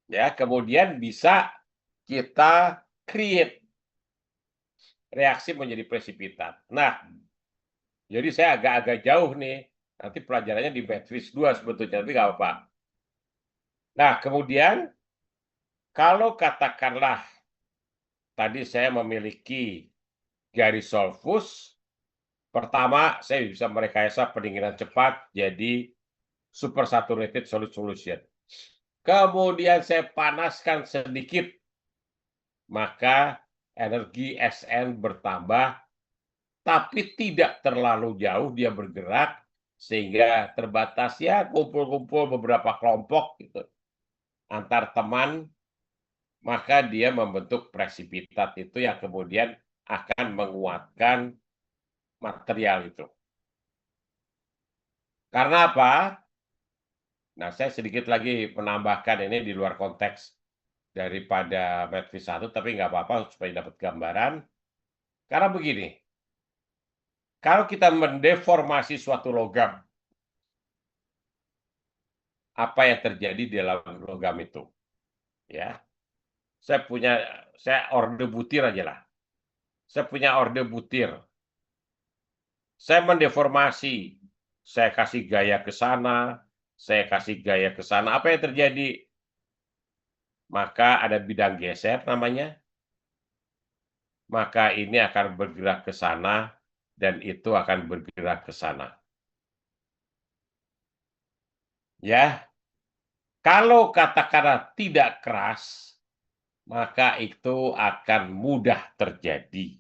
Ya, kemudian bisa kita create reaksi menjadi presipitat. Nah, jadi saya agak-agak jauh nih. Nanti pelajarannya di Matrix 2 sebetulnya, tapi nggak apa-apa. Nah, kemudian kalau katakanlah tadi saya memiliki garis solvus, pertama saya bisa merekayasa pendinginan cepat jadi supersaturated solid solution. Kemudian saya panaskan sedikit, maka energi Sn bertambah, tapi tidak terlalu jauh dia bergerak, sehingga terbatas ya kumpul-kumpul beberapa kelompok gitu antar teman, maka dia membentuk presipitat itu yang kemudian akan menguatkan material itu. Karena apa? Nah, saya sedikit lagi menambahkan ini di luar konteks daripada Matrix 1, tapi nggak apa-apa supaya dapat gambaran. Karena begini, kalau kita mendeformasi suatu logam, apa yang terjadi di dalam logam itu? Ya, saya orde butir aja lah. Saya punya orde butir. Saya mendeformasi, saya kasih gaya ke sana, saya kasih gaya ke sana. Apa yang terjadi? Maka ada bidang geser namanya. Maka ini akan bergerak ke sana dan itu akan bergerak ke sana. Ya, kalau katakanlah tidak keras, maka itu akan mudah terjadi.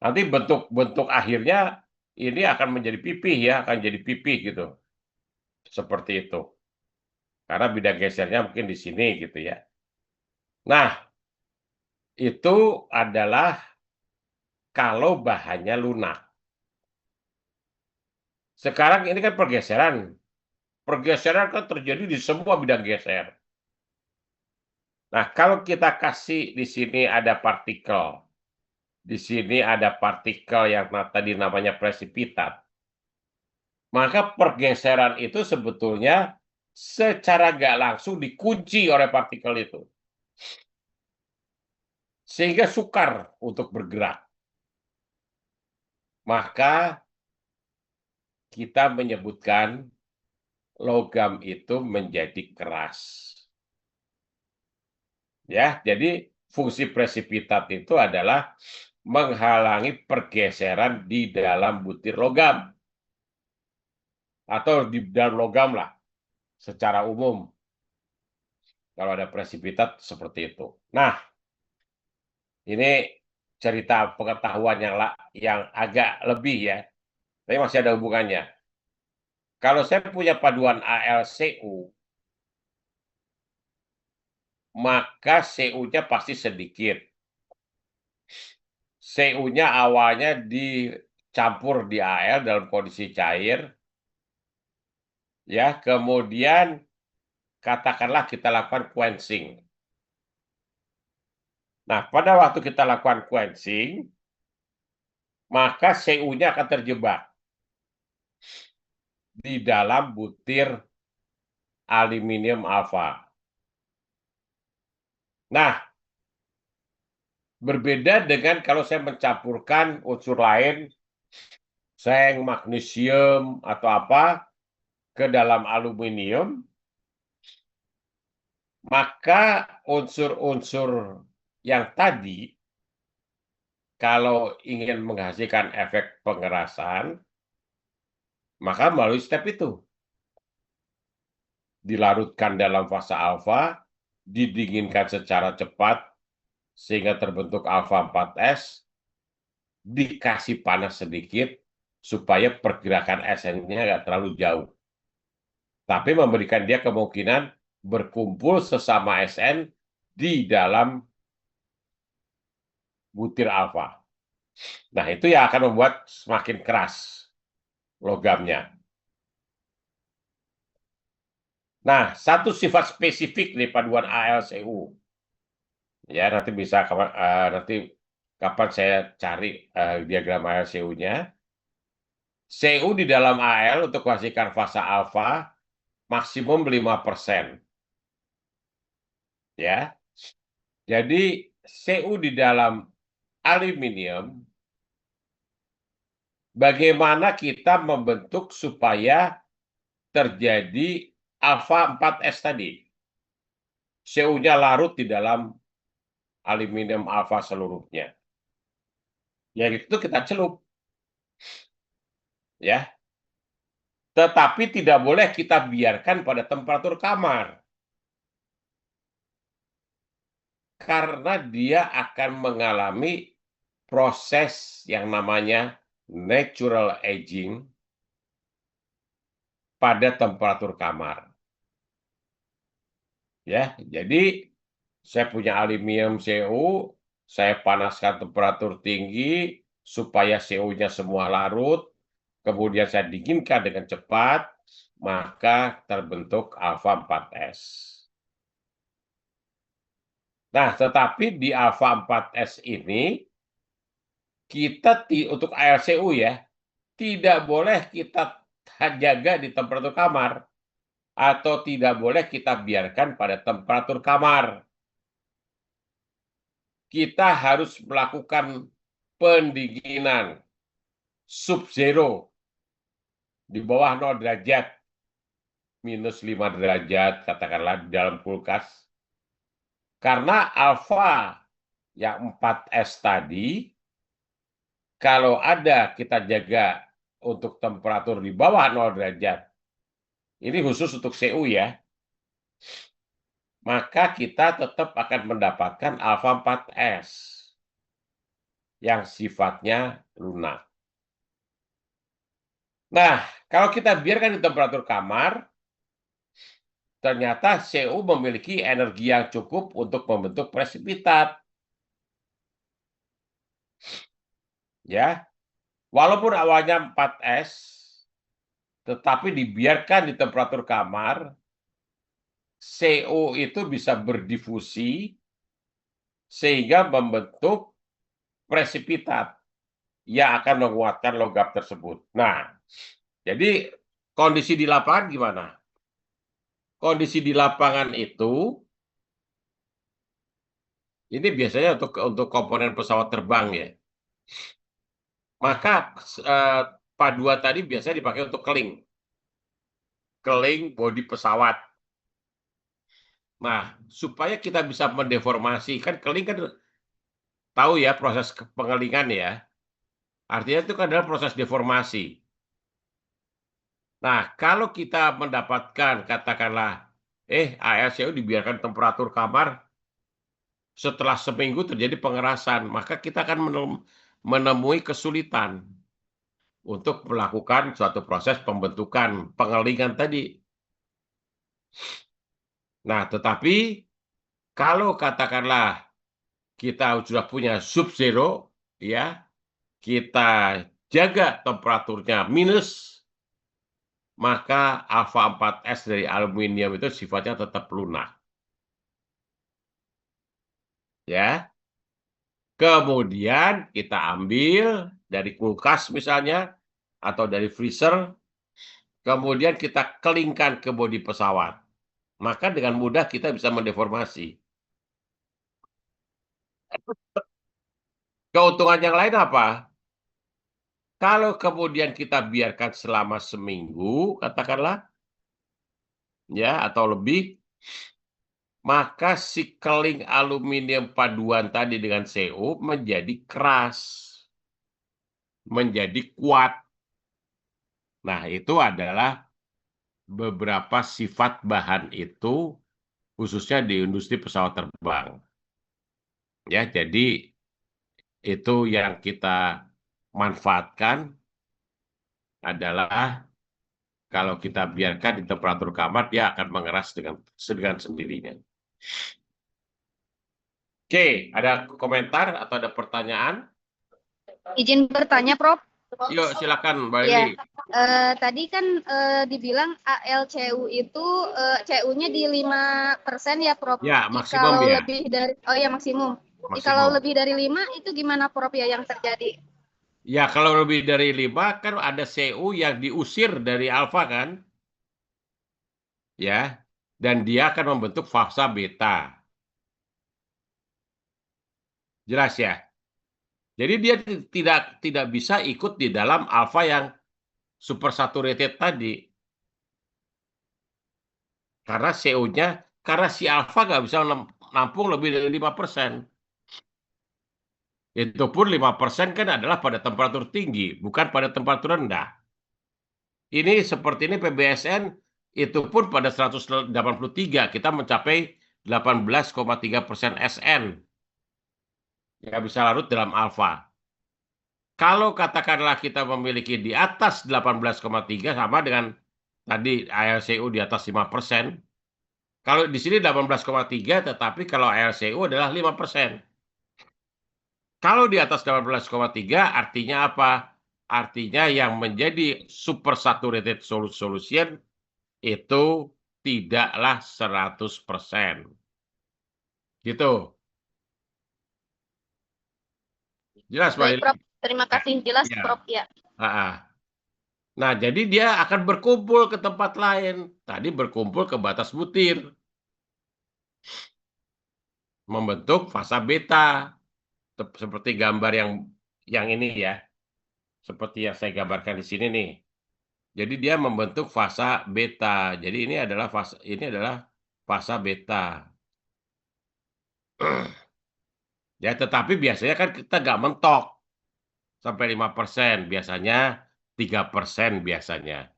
Nanti bentuk akhirnya ini akan menjadi pipih ya, akan jadi pipih gitu. Seperti itu. Karena bidang gesernya mungkin di sini gitu ya. Nah, itu adalah kalau bahannya lunak. Sekarang ini kan pergeseran. Pergeseran kan terjadi di semua bidang geser. Nah, kalau kita kasih di sini ada partikel, di sini ada partikel yang tadi namanya presipitat, maka pergeseran itu sebetulnya secara nggak langsung dikunci oleh partikel itu. Sehingga sukar untuk bergerak. Maka kita menyebutkan logam itu menjadi keras. Ya, jadi fungsi presipitat itu adalah menghalangi pergeseran di dalam butir logam. Atau di dalam logam lah, secara umum. Kalau ada presipitat seperti itu. Nah, ini cerita pengetahuan yang agak lebih ya, tapi masih ada hubungannya. Kalau saya punya paduan AlCO, maka Cu-nya pasti sedikit. Cu-nya awalnya dicampur di Al dalam kondisi cair. Ya, kemudian katakanlah kita lakukan quenching. Nah, pada waktu kita lakukan quenching, maka Cu-nya akan terjebak di dalam butir aluminium alfa. Nah, berbeda dengan kalau saya mencampurkan unsur lain, seng, magnesium, atau apa, ke dalam aluminium, maka unsur-unsur yang tadi, kalau ingin menghasilkan efek pengerasan, maka melalui step itu. Dilarutkan dalam fase alfa, didinginkan secara cepat, sehingga terbentuk alfa 4S, dikasih panas sedikit supaya pergerakan SN-nya nggak terlalu jauh. Tapi memberikan dia kemungkinan berkumpul sesama SN di dalam butir alfa. Nah, itu yang akan membuat semakin keras logamnya. Nah, satu sifat spesifik dari paduan AlCu. Ya, nanti bisa nanti kapan saya cari diagram AlCu-nya. Cu di dalam Al untuk menghasilkan fasa alfa maksimum 5%. Ya. Jadi Cu di dalam aluminium, bagaimana kita membentuk supaya terjadi alfa 4S tadi. Cu-nya larut di dalam aluminium alfa seluruhnya. Ya itu kita celup. Ya. Tetapi tidak boleh kita biarkan pada temperatur kamar. Karena dia akan mengalami proses yang namanya natural aging pada temperatur kamar. Ya, jadi saya punya aluminium Cu, saya panaskan temperatur tinggi supaya Cu-nya semua larut, kemudian saya dinginkan dengan cepat, maka terbentuk alfa 4S. Nah, tetapi di alfa 4S ini, kita untuk AlCu ya, tidak boleh kita jaga di temperatur kamar, atau tidak boleh kita biarkan pada temperatur kamar. Kita harus melakukan pendinginan sub-zero di bawah 0 derajat, minus 5 derajat, katakanlah di dalam kulkas. Karena alfa yang 4S tadi, kalau ada kita jaga untuk temperatur di bawah 0 derajat, ini khusus untuk Cu ya, maka kita tetap akan mendapatkan alfa 4S yang sifatnya lunak. Nah, kalau kita biarkan di temperatur kamar, ternyata Cu memiliki energi yang cukup untuk membentuk presipitat. Ya, walaupun awalnya 4S, tetapi dibiarkan di temperatur kamar, Cu itu bisa berdifusi sehingga membentuk presipitat yang akan menguatkan logam tersebut. Nah, jadi kondisi di lapangan gimana? Kondisi di lapangan itu, ini biasanya untuk komponen pesawat terbang ya. Maka paduan tadi biasanya dipakai untuk keling bodi pesawat. Nah, supaya kita bisa mendeformasi, kan keling kan tahu ya proses pengelingan ya. Artinya itu kan adalah proses deformasi. Nah, kalau kita mendapatkan katakanlah AlCu dibiarkan temperatur kamar, setelah seminggu terjadi pengerasan, maka kita akan menemui kesulitan untuk melakukan suatu proses pembentukan pengelingan tadi. Nah, tetapi kalau katakanlah kita sudah punya sub-zero, ya, kita jaga temperaturnya minus, maka alfa 4S dari aluminium itu sifatnya tetap lunak. Ya. Kemudian kita ambil dari kulkas misalnya, atau dari freezer, kemudian kita kelingkan ke bodi pesawat. Maka dengan mudah kita bisa mendeformasi. Keuntungan yang lain apa? Kalau kemudian kita biarkan selama seminggu, katakanlah, ya, atau lebih, maka si keling aluminium paduan tadi dengan Cu menjadi keras, menjadi kuat. Nah, itu adalah beberapa sifat bahan itu, khususnya di industri pesawat terbang. Ya, jadi itu yang kita manfaatkan adalah kalau kita biarkan di temperatur kamar, dia akan mengeras dengan sendirinya. Oke, ada komentar atau ada pertanyaan? Izin bertanya, Prof. Yuk, silakan, Mbak Ya, Lili. tadi kan dibilang ALCU itu CU-nya di 5% ya, Prof. Ya, maksimum Kalau ya. lebih dari, oh ya maksimum. Kalau Maksimum. lebih dari 5 itu gimana, Prof, ya yang terjadi? Ya, kalau lebih dari 5 kan ada CU yang diusir dari alfa kan? Ya, dan dia akan membentuk fasa beta. Jelas ya? Jadi dia tidak bisa ikut di dalam alfa yang supersaturated tadi. Karena CO-nya, karena si alfa nggak bisa nampung lebih dari 5%. Itu pun 5% kan adalah pada temperatur tinggi, bukan pada temperatur rendah. Ini seperti ini PBSN, itu pun pada 183, kita mencapai 18,3% SN. Yang bisa larut dalam alfa. Kalau katakanlah kita memiliki di atas 18,3 sama dengan tadi ALCU di atas 5%. Kalau di sini 18,3 tetapi kalau ALCU adalah 5%. Kalau di atas 18,3 artinya apa? Artinya yang menjadi supersaturated solution itu tidaklah 100%. Gitu. Jelas, Mbak Baik, Lili? Prof. Terima kasih. Jelas, Ya. Prof. Ya. Nah, jadi dia akan berkumpul ke tempat lain. Tadi berkumpul ke batas butir. Membentuk fasa beta. Seperti gambar yang ini ya. Seperti yang saya gambarkan di sini nih. Jadi dia membentuk fasa beta. Jadi ini adalah fasa beta. Ya, tetapi biasanya kan kita nggak mentok sampai 5%. Biasanya 3% biasanya.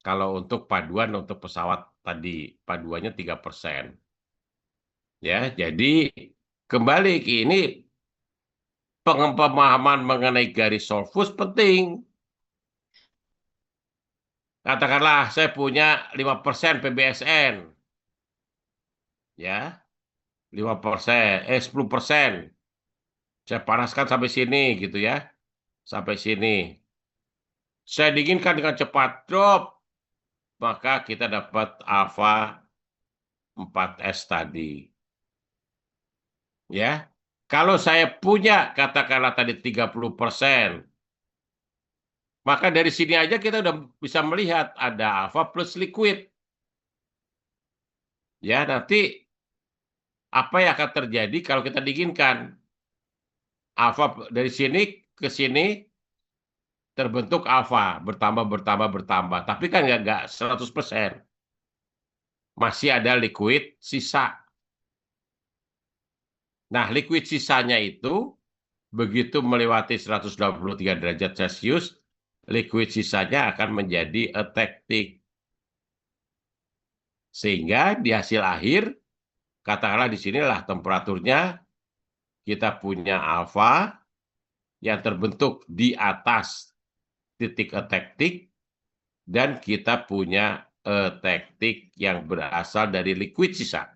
Kalau untuk paduan untuk pesawat tadi, paduannya 3%. Ya, jadi kembali ke ini pemahaman mengenai garis Solvus penting. Katakanlah saya punya 5% PBSN. Ya, 5%, 10%. Saya panaskan sampai sini gitu ya. Sampai sini. Saya dinginkan dengan cepat, drop. Maka kita dapat alfa 4S tadi. Ya. Kalau saya punya katakanlah tadi 30%, maka dari sini aja kita udah bisa melihat ada alfa plus liquid. Ya, nanti apa yang akan terjadi kalau kita dinginkan? Alfa dari sini ke sini terbentuk alfa, bertambah. Tapi kan nggak 100%. Masih ada liquid sisa. Nah, liquid sisanya itu begitu melewati 123 derajat Celcius, liquid sisanya akan menjadi eutectic. Sehingga di hasil akhir, katakanlah di sinilah temperaturnya kita punya alfa yang terbentuk di atas titik eutectic dan kita punya eutectic yang berasal dari liquid sisa.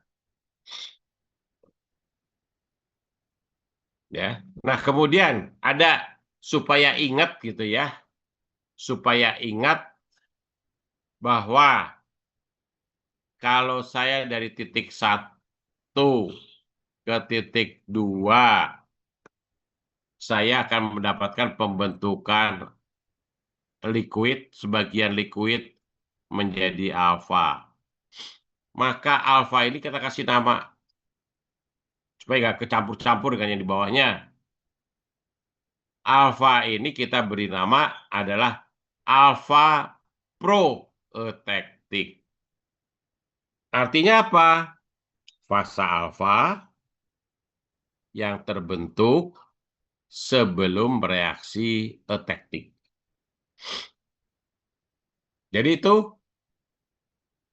Ya. Nah, kemudian ada supaya ingat gitu ya. Supaya ingat bahwa kalau saya dari titik 1 ke titik 2, saya akan mendapatkan pembentukan liquid, sebagian liquid menjadi alfa. Maka alfa ini kita kasih nama supaya nggak kecampur-campur dengan yang di bawahnya. Alfa ini kita beri nama adalah alfa proeutectic. Artinya apa? Fasa alfa yang terbentuk sebelum reaksi eutectic. Jadi itu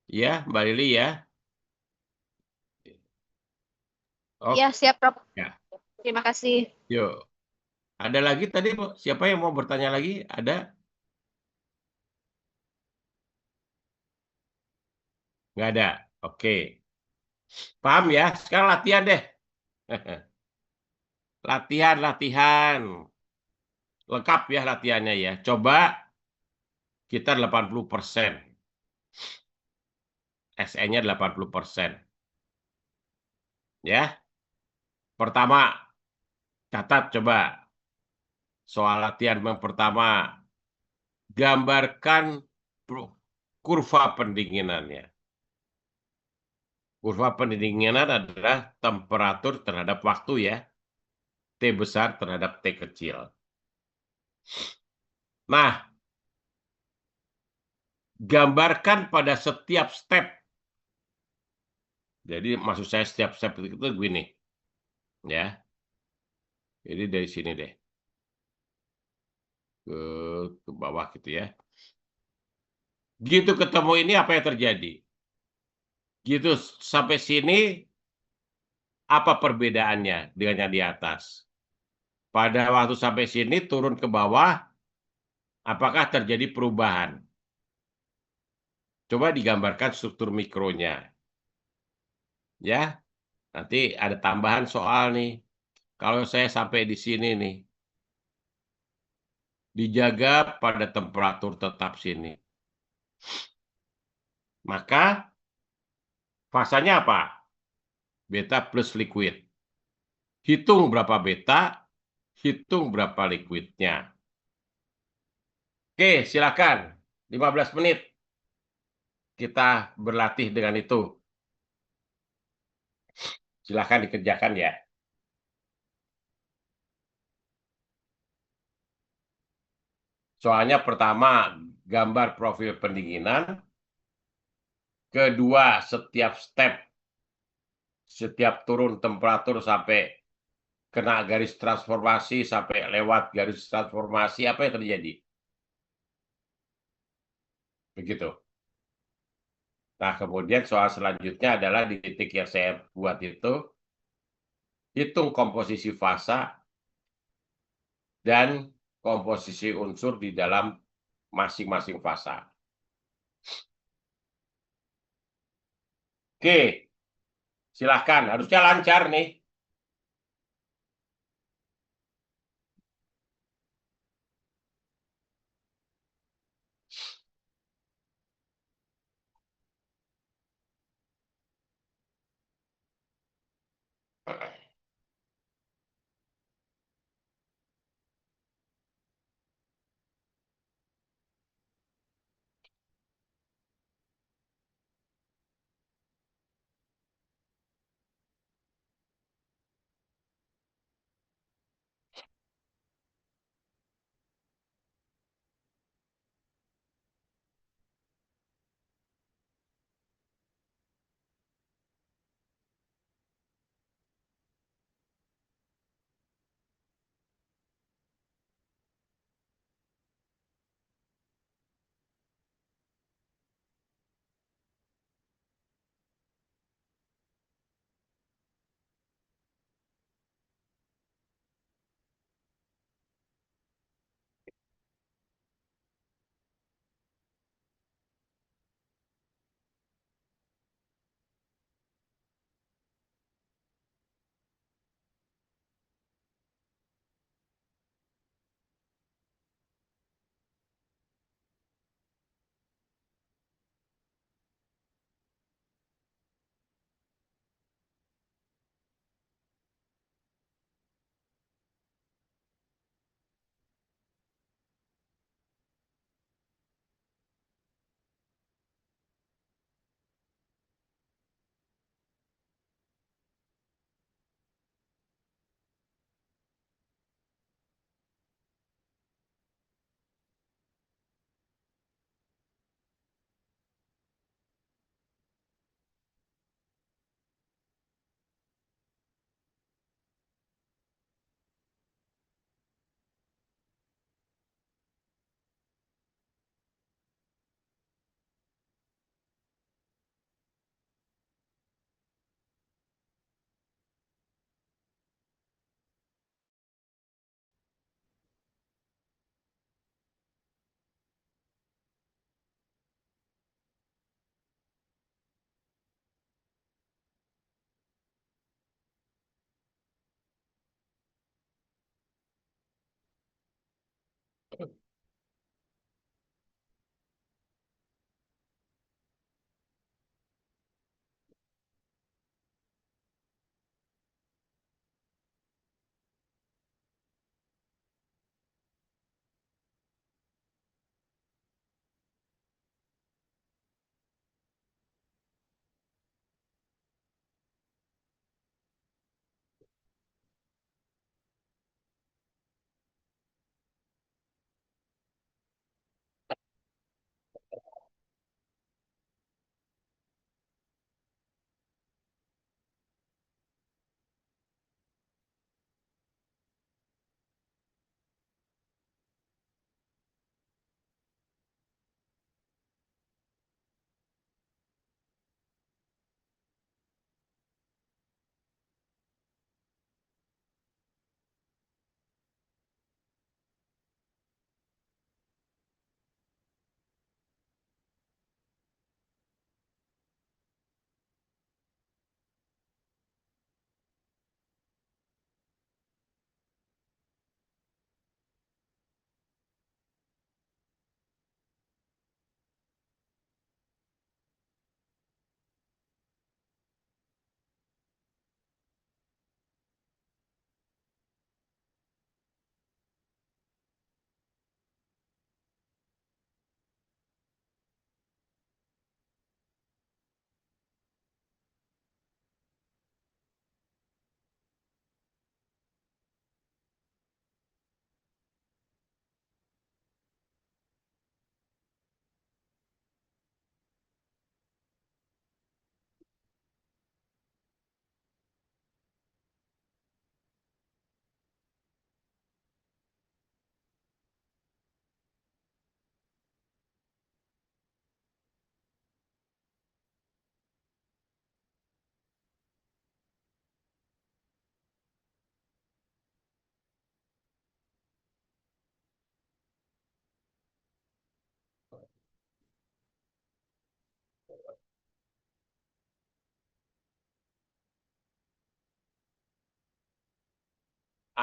ya, Mbak Lili ya. Ya, siap, Prof. Ya. Terima kasih. Yuk. Ada lagi tadi, Bu? Siapa yang mau bertanya lagi? Ada? Nggak ada. Oke. Paham ya? Sekarang latihan deh. Latihan, latihan. Lengkap ya latihannya ya. Coba kita 80%. SE-nya 80%. Ya. Pertama, catat coba. Soal latihan yang pertama. Gambarkan kurva pendinginannya. Kurva pendinginan adalah temperatur terhadap waktu ya. T besar terhadap T kecil. Nah, gambarkan pada setiap step. Jadi maksud saya setiap step itu begini. Ya. Jadi dari sini deh. Ke bawah gitu ya. Gitu ketemu ini apa yang terjadi? Gitu sampai sini apa perbedaannya dengan yang di atas? Pada waktu sampai sini turun ke bawah, apakah terjadi perubahan? Coba digambarkan struktur mikronya. Ya, nanti ada tambahan soal nih. Kalau saya sampai di sini nih, dijaga pada temperatur tetap sini. Maka fasanya apa? Beta plus liquid. Hitung berapa beta, hitung berapa liquidnya. Oke, silakan. 15 menit kita berlatih dengan itu. Silakan dikerjakan ya. Soalnya pertama, gambar profil pendinginan. Kedua, setiap step, setiap turun temperatur sampai kena garis transformasi, sampai lewat garis transformasi, apa yang terjadi? Begitu. Nah, kemudian soal selanjutnya adalah di titik yang saya buat itu, hitung komposisi fasa dan komposisi unsur di dalam masing-masing fasa. Oke, silahkan. Harusnya lancar nih.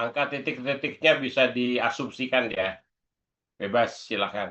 angka titik-titiknya bisa diasumsikan ya. Bebas, silakan.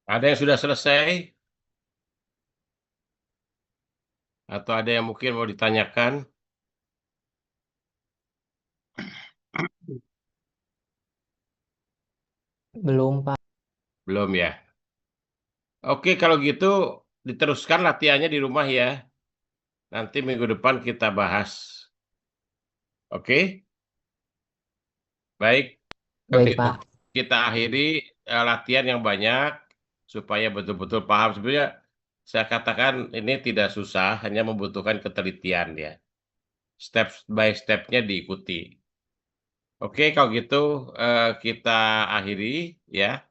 Ada yang sudah selesai atau ada yang mungkin mau ditanyakan? Belum, Pak. Belum ya. Oke, kalau gitu diteruskan latihannya di rumah ya. Nanti minggu depan kita bahas. Oke, baik. Kalau Baik, gitu Pak. kita akhiri latihan yang banyak supaya betul-betul paham. Sebenarnya saya katakan ini tidak susah, hanya membutuhkan ketelitian ya. Step by stepnya diikuti. Oke, kalau gitu kita akhiri ya.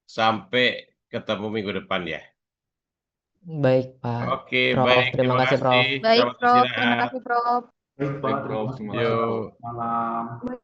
Sampai ketemu minggu depan ya. Baik, Pak. Oke, Prof, baik. terima Terima kasih, kasih. Prof. Baik, Selamat Prof. Terima istirahat. kasih, Prof. Baik, Pak. Baik, Terima Prof. kasih, Terima Pak. kasih, Yuk. Prof. Malam.